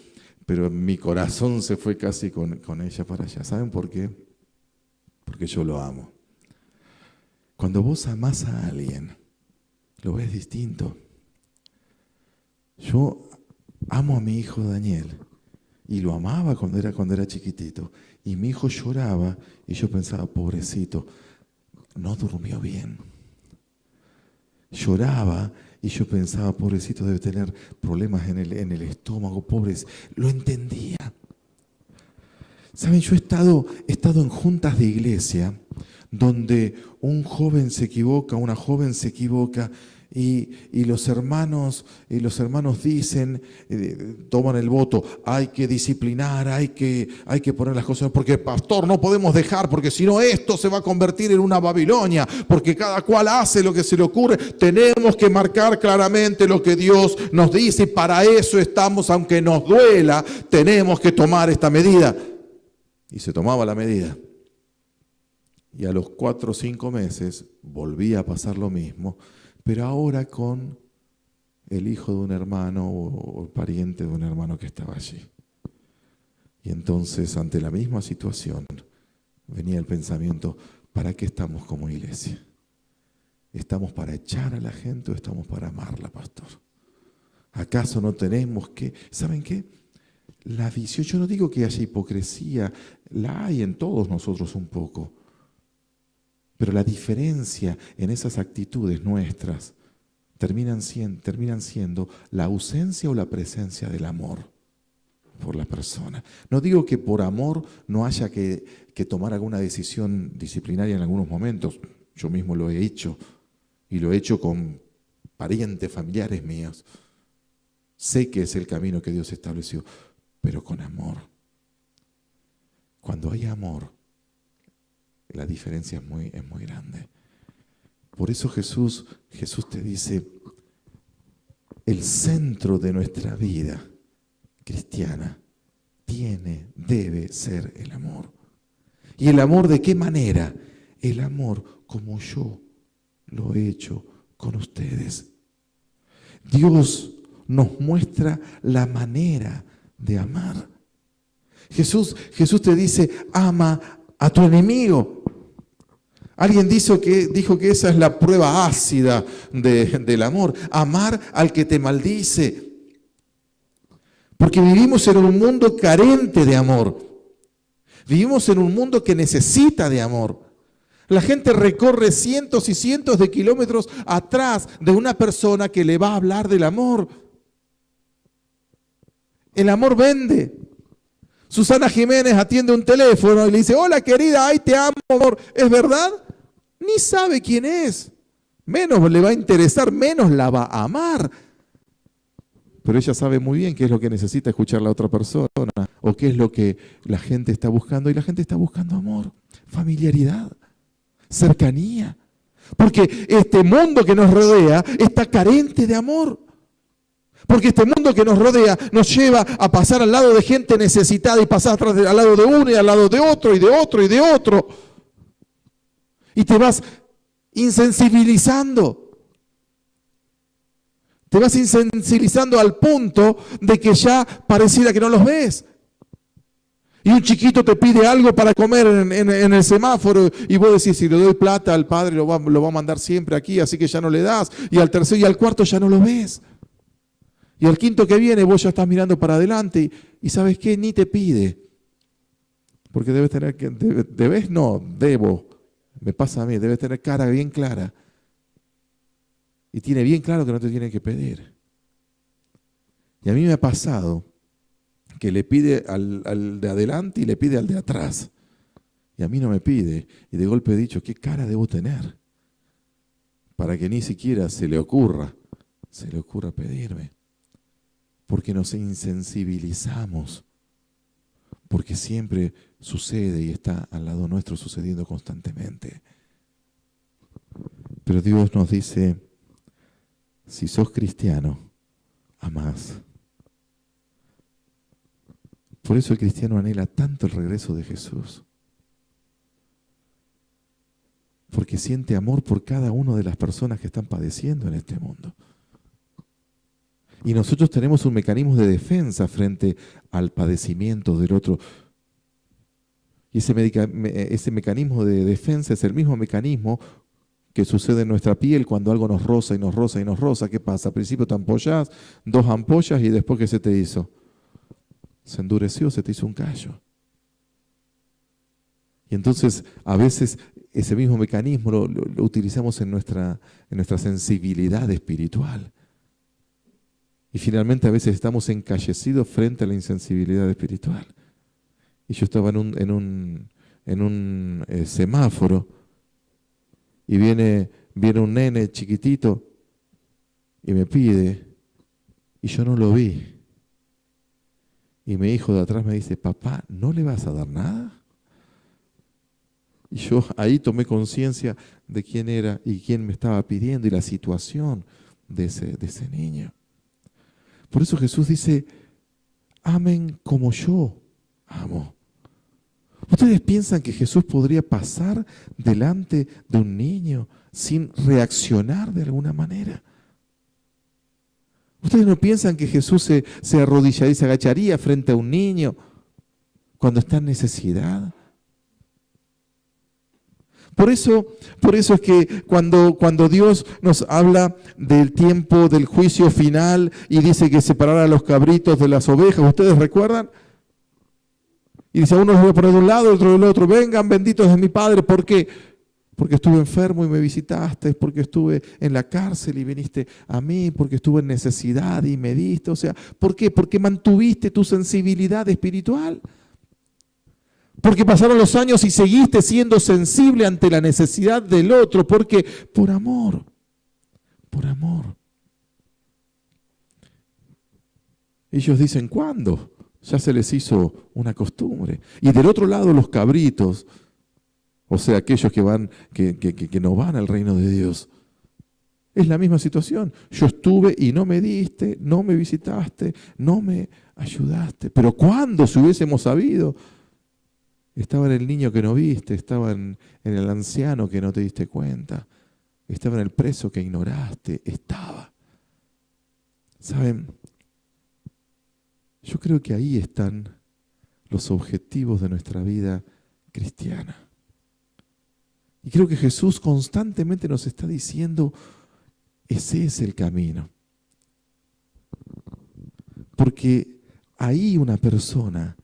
Pero mi corazón se fue casi con ella para allá. ¿Saben por qué? Porque yo lo amo. Cuando vos amás a alguien, lo ves distinto. Yo amo a mi hijo Daniel y lo amaba cuando era chiquitito. Y mi hijo lloraba y yo pensaba, pobrecito, no durmió bien. Lloraba y yo pensaba, pobrecito, debe tener problemas en el estómago, pobres. Lo entendía. Saben, yo he estado en juntas de iglesia donde un joven se equivoca, una joven se equivoca y los hermanos dicen, toman el voto, hay que disciplinar, hay que poner las cosas, porque pastor no podemos dejar, porque si no esto se va a convertir en una Babilonia, porque cada cual hace lo que se le ocurre. Tenemos que marcar claramente lo que Dios nos dice y para eso estamos, aunque nos duela, tenemos que tomar esta medida. Y se tomaba la medida. Y a los 4 o 5 meses volvía a pasar lo mismo, pero ahora con el hijo de un hermano o pariente de un hermano que estaba allí. Y entonces, ante la misma situación, venía el pensamiento, ¿para qué estamos como iglesia? ¿Estamos para echar a la gente o estamos para amarla, pastor? ¿Acaso no tenemos que...? ¿Saben qué? La visión, yo no digo que haya hipocresía, la hay en todos nosotros un poco. Pero la diferencia en esas actitudes nuestras terminan siendo la ausencia o la presencia del amor por la persona. No digo que por amor no haya que tomar alguna decisión disciplinaria en algunos momentos. Yo mismo lo he hecho y lo he hecho con parientes, familiares míos. Sé que es el camino que Dios estableció, pero con amor. Cuando hay amor, la diferencia es muy grande. Por eso Jesús te dice, el centro de nuestra vida cristiana debe ser el amor. ¿Y el amor de qué manera? El amor como yo lo he hecho con ustedes. Dios nos muestra la manera de amar. Jesús te dice, ama a tu enemigo. Alguien dijo que esa es la prueba ácida del amor. Amar al que te maldice. Porque vivimos en un mundo carente de amor. Vivimos en un mundo que necesita de amor. La gente recorre cientos y cientos de kilómetros atrás de una persona que le va a hablar del amor. El amor vende. Susana Jiménez atiende un teléfono y le dice, hola querida, ay te amo, amor. ¿Es verdad? Ni sabe quién es. Menos le va a interesar, menos la va a amar. Pero ella sabe muy bien qué es lo que necesita escuchar la otra persona o qué es lo que la gente está buscando. Y la gente está buscando amor, familiaridad, cercanía. Porque este mundo que nos rodea está carente de amor. Porque este mundo que nos rodea nos lleva a pasar al lado de gente necesitada y pasar al lado de uno y al lado de otro y de otro y de otro. Y te vas insensibilizando. Te vas insensibilizando al punto de que ya pareciera que no los ves. Y un chiquito te pide algo para comer en el semáforo y vos decís, si le doy plata al padre lo va a mandar siempre aquí, así que ya no le das. Y al tercero y al cuarto ya no lo ves. Y al quinto que viene vos ya estás mirando para adelante y ¿sabes qué? Ni te pide. Porque me pasa a mí, debes tener cara bien clara. Y tiene bien claro que no te tiene que pedir. Y a mí me ha pasado que le pide al de adelante y le pide al de atrás. Y a mí no me pide. Y de golpe he dicho, ¿qué cara debo tener? Para que ni siquiera se le ocurra pedirme. Porque nos insensibilizamos. Porque siempre sucede y está al lado nuestro sucediendo constantemente. Pero Dios nos dice, si sos cristiano, amás. Por eso el cristiano anhela tanto el regreso de Jesús. Porque siente amor por cada una de las personas que están padeciendo en este mundo. Y nosotros tenemos un mecanismo de defensa frente al padecimiento del otro. Y ese mecanismo de defensa es el mismo mecanismo que sucede en nuestra piel cuando algo nos roza y nos roza y nos roza. ¿Qué pasa? Al principio te ampollas, 2 ampollas y después ¿qué se te hizo? Se endureció, se te hizo un callo. Y entonces a veces ese mismo mecanismo lo utilizamos en nuestra sensibilidad espiritual. Y finalmente a veces estamos encallecidos frente a la insensibilidad espiritual. Y yo estaba en un semáforo y viene un nene chiquitito y me pide y yo no lo vi. Y mi hijo de atrás me dice, papá, ¿no le vas a dar nada? Y yo ahí tomé conciencia de quién era y quién me estaba pidiendo y la situación de ese niño. Por eso Jesús dice, amen como yo amo. ¿Ustedes piensan que Jesús podría pasar delante de un niño sin reaccionar de alguna manera? ¿Ustedes no piensan que Jesús se arrodillaría y se agacharía frente a un niño cuando está en necesidad? Por eso es que cuando Dios nos habla del tiempo del juicio final y dice que separará a los cabritos de las ovejas, ¿ustedes recuerdan? Y dice, a uno los voy a poner de un lado, otro del otro, vengan benditos de mi Padre, ¿por qué? Porque estuve enfermo y me visitaste, porque estuve en la cárcel y viniste a mí, porque estuve en necesidad y me diste, o sea, ¿por qué? Porque mantuviste tu sensibilidad espiritual. Porque pasaron los años y seguiste siendo sensible ante la necesidad del otro. Porque por amor. Por amor. Ellos dicen, ¿cuándo? Ya se les hizo una costumbre. Y del otro lado los cabritos, o sea, aquellos que no van al reino de Dios. Es la misma situación. Yo estuve y no me diste, no me visitaste, no me ayudaste. Pero ¿cuándo? Si hubiésemos sabido. Estaba en el niño que no viste, estaba en el anciano que no te diste cuenta, estaba en el preso que ignoraste, estaba. ¿Saben? Yo creo que ahí están los objetivos de nuestra vida cristiana. Y creo que Jesús constantemente nos está diciendo, ese es el camino. Porque ahí una persona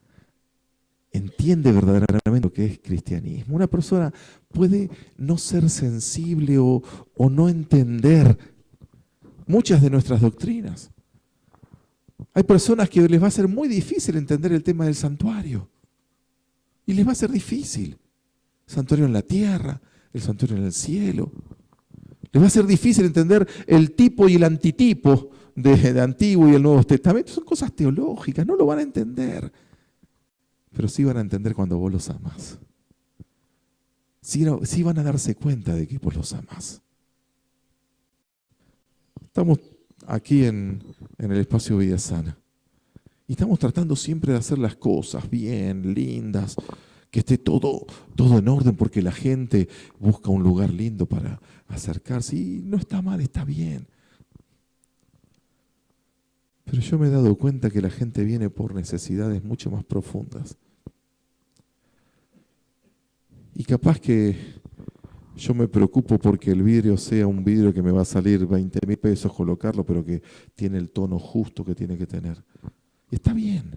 entiende verdaderamente lo que es cristianismo. Una persona puede no ser sensible o no entender muchas de nuestras doctrinas. Hay personas que les va a ser muy difícil entender el tema del santuario. Y les va a ser difícil. El santuario en la tierra, el santuario en el cielo. Les va a ser difícil entender el tipo y el antitipo de Antiguo y el Nuevo Testamento. Son cosas teológicas, no lo van a entender. Pero sí van a entender cuando vos los amás. Sí van a darse cuenta de que vos los amás. Estamos aquí en el espacio Vida Sana. Y estamos tratando siempre de hacer las cosas bien, lindas, que esté todo en orden porque la gente busca un lugar lindo para acercarse. Y no está mal, está bien. Pero yo me he dado cuenta que la gente viene por necesidades mucho más profundas. Y capaz que yo me preocupo porque el vidrio sea un vidrio que me va a salir 20.000 pesos colocarlo, pero que tiene el tono justo que tiene que tener. Y está bien.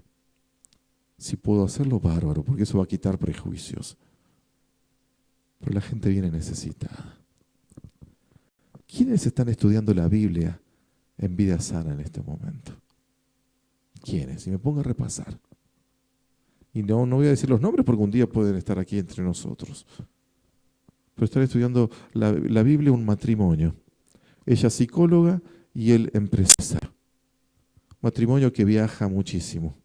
Si puedo hacerlo, bárbaro, porque eso va a quitar prejuicios. Pero la gente viene necesitada. ¿Quiénes están estudiando la Biblia en Vida Sana en este momento? ¿Quiénes? Y me pongo a repasar. Y no voy a decir los nombres porque un día pueden estar aquí entre nosotros. Pero están estudiando la Biblia, un matrimonio. Ella psicóloga y él empresario. Matrimonio que viaja muchísimo.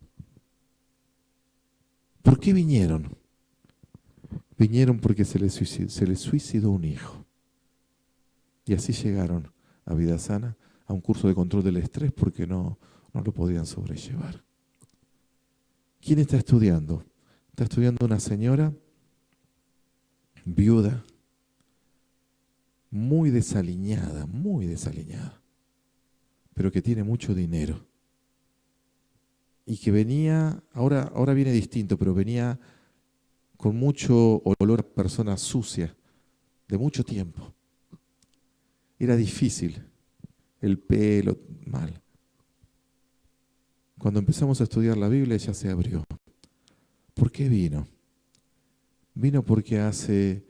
¿Por qué vinieron? Vinieron porque se les suicidó un hijo. Y así llegaron a Vida Sana, a un curso de control del estrés porque no lo podían sobrellevar. ¿Quién está estudiando? Está estudiando una señora viuda, muy desaliñada, pero que tiene mucho dinero. Y que venía, ahora viene distinto, pero venía con mucho olor a persona sucia, de mucho tiempo. Era difícil, el pelo mal. Cuando empezamos a estudiar la Biblia, ella se abrió. ¿Por qué vino? Vino porque hace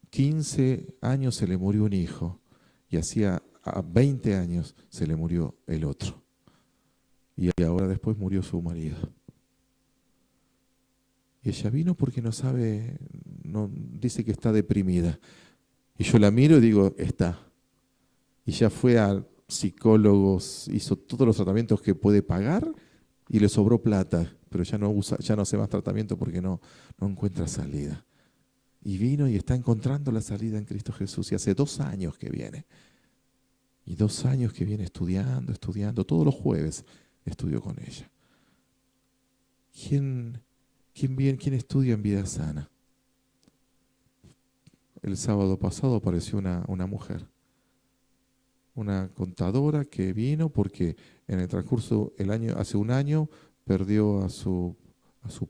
15 años se le murió un hijo y hacía 20 años se le murió el otro. Y ahora después murió su marido. Y ella vino porque dice que está deprimida. Y yo la miro y digo, está. Y ya fue a psicólogos, hizo todos los tratamientos que puede pagar y le sobró plata, pero ya no hace más tratamiento porque no encuentra salida. Y vino y está encontrando la salida en Cristo Jesús. Y hace 2 años que viene. Y 2 años que viene estudiando. Todos los jueves estudio con ella. ¿Quién estudia en Vida Sana? El sábado pasado apareció una mujer. Una contadora que vino porque en el transcurso hace un año perdió a su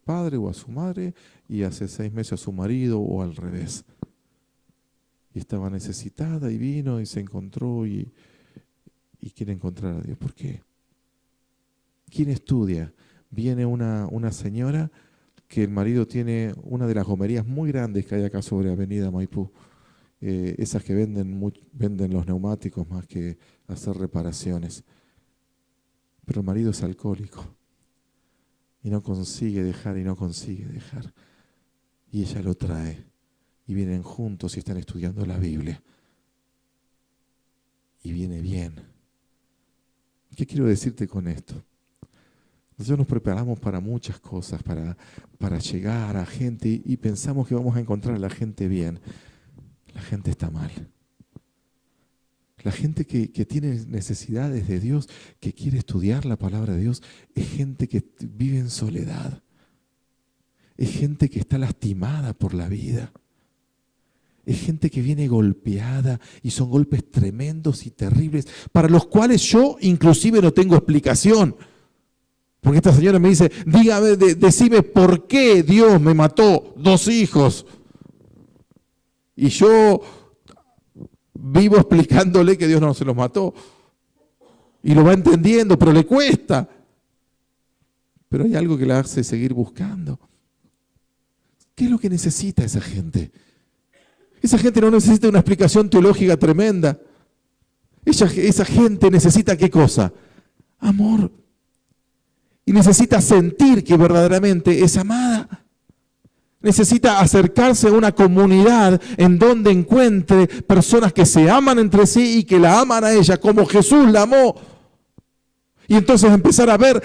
padre o a su madre y hace 6 meses a su marido o al revés. Y estaba necesitada y vino y se encontró y quiere encontrar a Dios. ¿Por qué? ¿Quién estudia? Viene una señora que el marido tiene una de las gomerías muy grandes que hay acá sobre Avenida Maipú. Esas que venden los neumáticos más que hacer reparaciones. Pero el marido es alcohólico. Y no consigue dejar. Y ella lo trae. Y vienen juntos y están estudiando la Biblia. Y viene bien. ¿Qué quiero decirte con esto? Nosotros nos preparamos para muchas cosas, para llegar a gente y pensamos que vamos a encontrar a la gente bien. La gente está mal. La gente que tiene necesidades de Dios, que quiere estudiar la palabra de Dios, es gente que vive en soledad. Es gente que está lastimada por la vida. Es gente que viene golpeada y son golpes tremendos y terribles, para los cuales yo inclusive no tengo explicación. Porque esta señora me dice, decime por qué Dios me mató 2 hijos. Y yo vivo explicándole que Dios no se los mató. Y lo va entendiendo, pero le cuesta. Pero hay algo que la hace seguir buscando. ¿Qué es lo que necesita esa gente? Esa gente no necesita una explicación teológica tremenda. Esa gente necesita ¿qué cosa? Amor. Y necesita sentir que verdaderamente es amada. Necesita acercarse a una comunidad en donde encuentre personas que se aman entre sí y que la aman a ella como Jesús la amó. Y entonces empezar a ver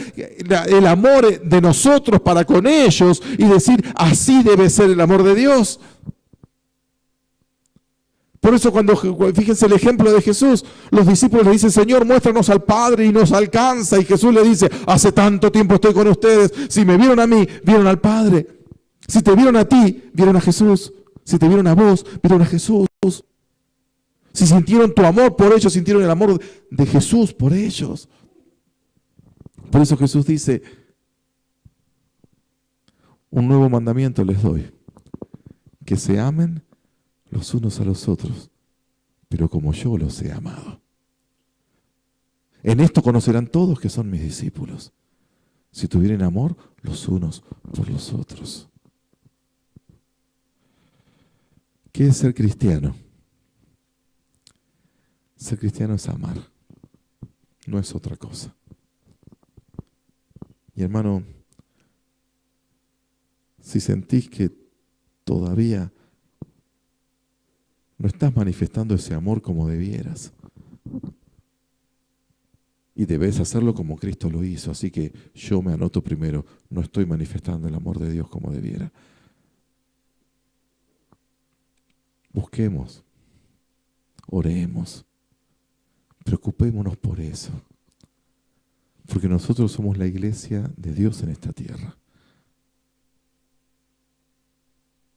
el amor de nosotros para con ellos y decir, así debe ser el amor de Dios. Por eso fíjense el ejemplo de Jesús, los discípulos le dicen, Señor, muéstranos al Padre y nos alcanza. Y Jesús le dice, hace tanto tiempo estoy con ustedes, si me vieron a mí, vieron al Padre. Si te vieron a ti, vieron a Jesús. Si te vieron a vos, vieron a Jesús. Si sintieron tu amor por ellos, sintieron el amor de Jesús por ellos. Por eso Jesús dice, un nuevo mandamiento les doy, que se amen los unos a los otros, pero como yo los he amado. En esto conocerán todos que son mis discípulos, si tuvieran amor los unos por los otros. ¿Qué es ser cristiano? Ser cristiano es amar, no es otra cosa. Y hermano, si sentís que todavía no estás manifestando ese amor como debieras, y debes hacerlo como Cristo lo hizo, así que yo me anoto primero, no estoy manifestando el amor de Dios como debiera. Busquemos, oremos, preocupémonos por eso, porque nosotros somos la iglesia de Dios en esta tierra.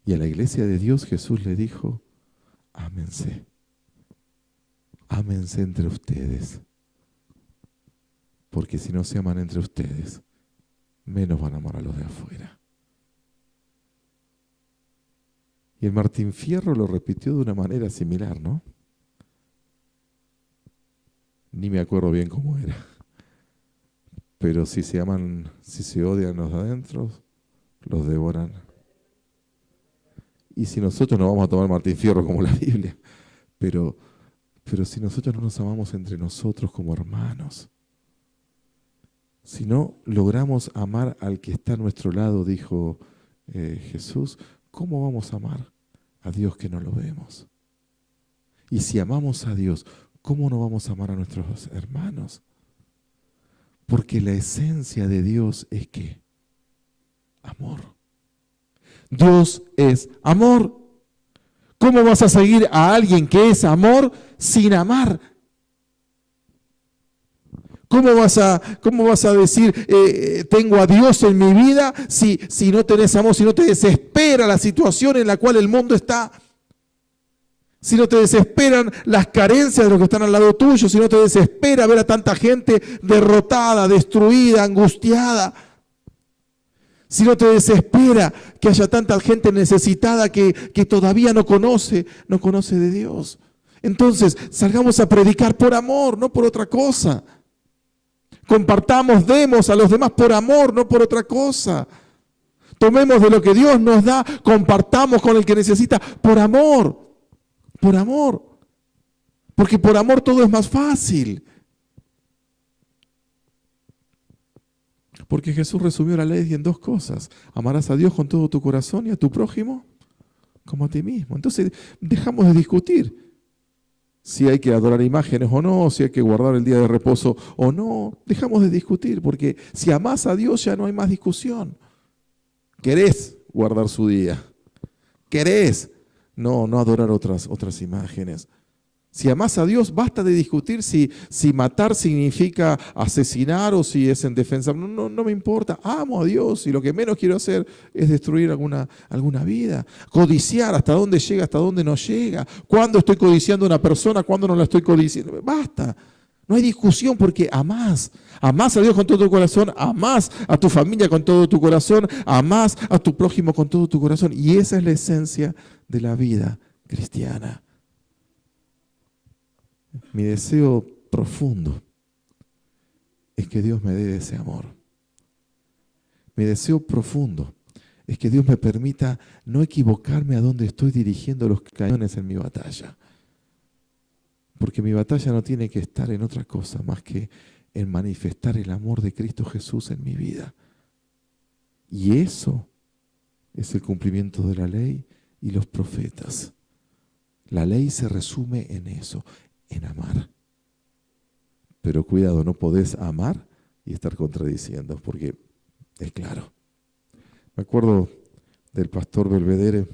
Y a la iglesia de Dios Jesús le dijo, ámense, ámense entre ustedes, porque si no se aman entre ustedes, menos van a amar a los de afuera. Y el Martín Fierro lo repitió de una manera similar, ¿no? Ni me acuerdo bien cómo era. Pero si se aman, si se odian los de adentro, los devoran. Y si nosotros no vamos a tomar Martín Fierro como la Biblia, pero si nosotros no nos amamos entre nosotros como hermanos, si no logramos amar al que está a nuestro lado, dijo Jesús, ¿cómo vamos a amar a Dios que no lo vemos? Y si amamos a Dios, ¿cómo no vamos a amar a nuestros hermanos? Porque la esencia de Dios es ¿qué? Amor. Dios es amor. ¿Cómo vas a seguir a alguien que es amor sin amar? ¿Cómo vas a decir, tengo a Dios en mi vida, si no tenés amor, si no te desespera la situación en la cual el mundo está? Si no te desesperan las carencias de los que están al lado tuyo, si no te desespera ver a tanta gente derrotada, destruida, angustiada. Si no te desespera que haya tanta gente necesitada que todavía no conoce de Dios. Entonces, salgamos a predicar por amor, no por otra cosa. Compartamos, demos a los demás por amor, no por otra cosa. Tomemos de lo que Dios nos da, compartamos con el que necesita por amor. Por amor. Porque por amor todo es más fácil. Porque Jesús resumió la ley en dos cosas. Amarás a Dios con todo tu corazón y a tu prójimo como a ti mismo. Entonces dejamos de discutir si hay que adorar imágenes o no, si hay que guardar el día de reposo o no. Dejamos de discutir porque si amás a Dios ya no hay más discusión. ¿Querés guardar su día? ¿Querés no adorar otras imágenes? Si amás a Dios, basta de discutir si matar significa asesinar o si es en defensa. No me importa, amo a Dios y lo que menos quiero hacer es destruir alguna vida. Codiciar, hasta dónde llega, hasta dónde no llega. Cuándo estoy codiciando a una persona, cuándo no la estoy codiciando. Basta, no hay discusión porque amás. Amás a Dios con todo tu corazón, amás a tu familia con todo tu corazón, amás a tu prójimo con todo tu corazón. Y esa es la esencia de la vida cristiana. Mi deseo profundo es que Dios me dé ese amor. Mi deseo profundo es que Dios me permita no equivocarme a dónde estoy dirigiendo los cañones en mi batalla. Porque mi batalla no tiene que estar en otra cosa más que en manifestar el amor de Cristo Jesús en mi vida. Y eso es el cumplimiento de la ley y los profetas. La ley se resume en eso, en amar. Pero cuidado, no podés amar y estar contradiciendo, porque es claro. Me acuerdo del pastor Belvedere.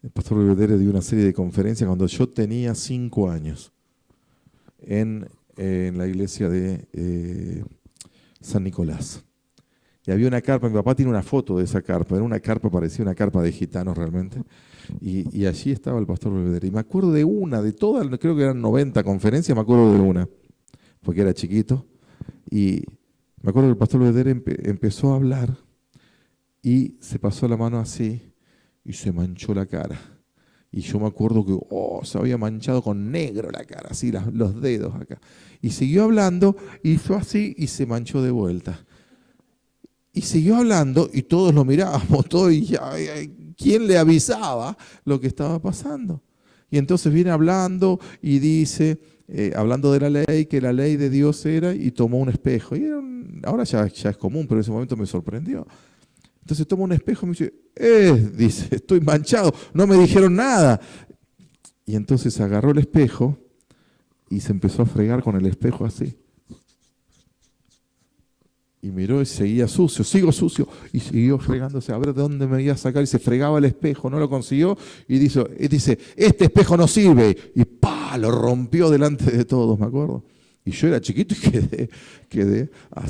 El pastor Belvedere dio una serie de conferencias cuando yo tenía 5 años en la iglesia de San Nicolás. Y había una carpa, mi papá tiene una foto de esa carpa, era una carpa, parecía una carpa de gitanos realmente. Y allí estaba el pastor Belvedere. Y me acuerdo de una, de todas, creo que eran 90 conferencias, me acuerdo de una, porque era chiquito. Y me acuerdo que el pastor Belvedere empezó a hablar y se pasó la mano así y se manchó la cara. Y yo me acuerdo que se había manchado con negro la cara, así los dedos acá. Y siguió hablando, hizo así y se manchó de vuelta. Y siguió hablando y todos lo mirábamos, ¿quién le avisaba lo que estaba pasando? Y entonces viene hablando y dice, hablando de la ley, que la ley de Dios era, y tomó un espejo. Y ahora ya es común, pero en ese momento me sorprendió. Entonces toma un espejo y me dice, estoy manchado, no me dijeron nada. Y entonces agarró el espejo y se empezó a fregar con el espejo así. Y miró y seguía sucio, sigo sucio. Y siguió fregándose a ver de dónde me iba a sacar. Y se fregaba el espejo, no lo consiguió. Y dice, este espejo no sirve. Y lo rompió delante de todos, me acuerdo. Y yo era chiquito y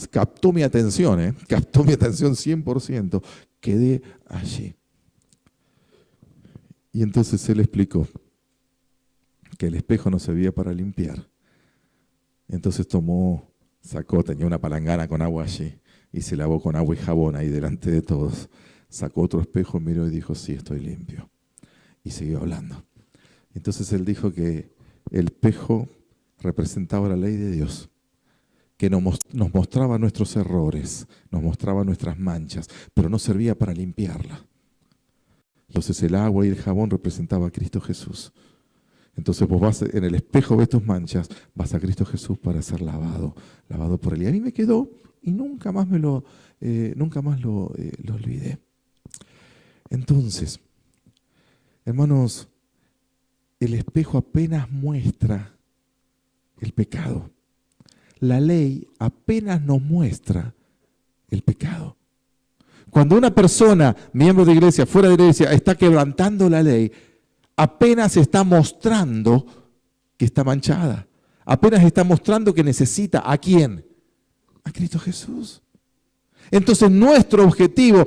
captó mi atención, captó mi atención 100%. Quedé allí. Y entonces él explicó que el espejo no servía para limpiar. Entonces tenía una palangana con agua allí y se lavó con agua y jabón ahí delante de todos. Sacó otro espejo, miró y dijo, sí, estoy limpio. Y siguió hablando. Entonces él dijo que el espejo representaba la ley de Dios, que nos mostraba nuestros errores, nos mostraba nuestras manchas, pero no servía para limpiarla. Entonces el agua y el jabón representaba a Cristo Jesús. Entonces vos vas en el espejo, ves tus manchas, vas a Cristo Jesús para ser lavado por Él. Y a mí me quedó y nunca más lo olvidé. Entonces, hermanos, el espejo apenas muestra el pecado. La ley apenas nos muestra el pecado. Cuando una persona, miembro de iglesia, fuera de iglesia, está quebrantando la ley, apenas está mostrando que está manchada. Apenas está mostrando que necesita ¿a quién? A Cristo Jesús. Entonces nuestro objetivo,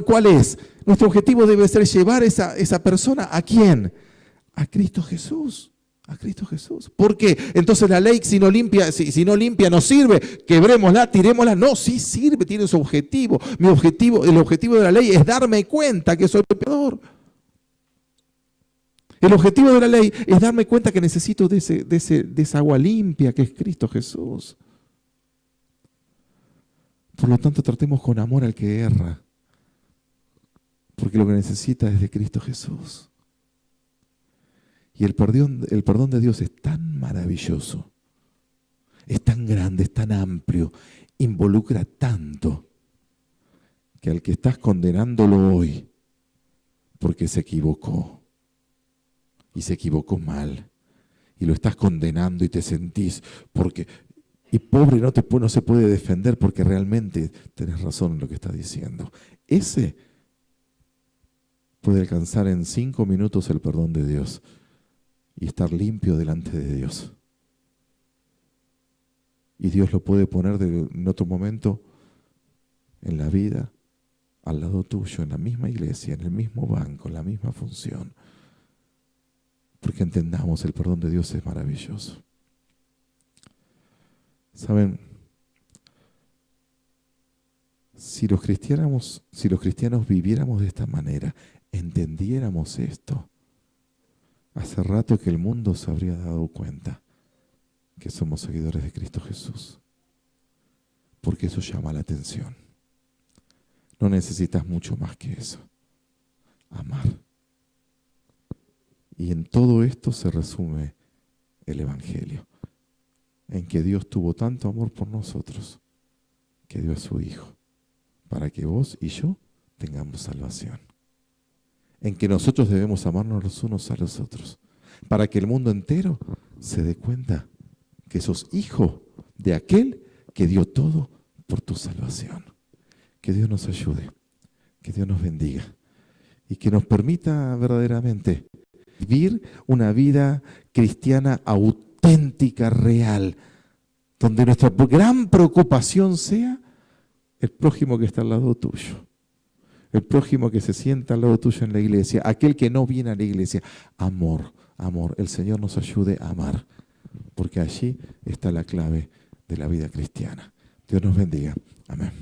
¿cuál es? Nuestro objetivo debe ser llevar esa persona ¿a quién? A Cristo Jesús. A Cristo Jesús. ¿Por qué? Entonces la ley si no limpia no sirve, quebrémosla, tirémosla. No, sí sirve, tiene su objetivo. El objetivo de la ley es darme cuenta que soy pecador. El objetivo de la ley es darme cuenta que necesito de esa agua limpia que es Cristo Jesús. Por lo tanto, tratemos con amor al que erra, porque lo que necesita es de Cristo Jesús. Y el perdón de Dios es tan maravilloso, es tan grande, es tan amplio, involucra tanto, que al que estás condenándolo hoy, porque se equivocó, y se equivocó mal, y lo estás condenando y te sentís, y pobre no se puede defender porque realmente tenés razón en lo que está diciendo. Ese puede alcanzar en 5 minutos el perdón de Dios y estar limpio delante de Dios. Y Dios lo puede poner en otro momento en la vida, al lado tuyo, en la misma iglesia, en el mismo banco, en la misma función. Porque entendamos, el perdón de Dios es maravilloso. ¿Saben? Si los cristianos viviéramos de esta manera, entendiéramos esto, hace rato que el mundo se habría dado cuenta que somos seguidores de Cristo Jesús. Porque eso llama la atención. No necesitas mucho más que eso. Amar. Y en todo esto se resume el Evangelio. En que Dios tuvo tanto amor por nosotros que dio a su Hijo para que vos y yo tengamos salvación. En que nosotros debemos amarnos los unos a los otros para que el mundo entero se dé cuenta que sos hijo de aquel que dio todo por tu salvación. Que Dios nos ayude, que Dios nos bendiga y que nos permita verdaderamente vivir una vida cristiana auténtica, real, donde nuestra gran preocupación sea el prójimo que está al lado tuyo, el prójimo que se sienta al lado tuyo en la iglesia, aquel que no viene a la iglesia. Amor, amor. El Señor nos ayude a amar, porque allí está la clave de la vida cristiana. Dios nos bendiga. Amén.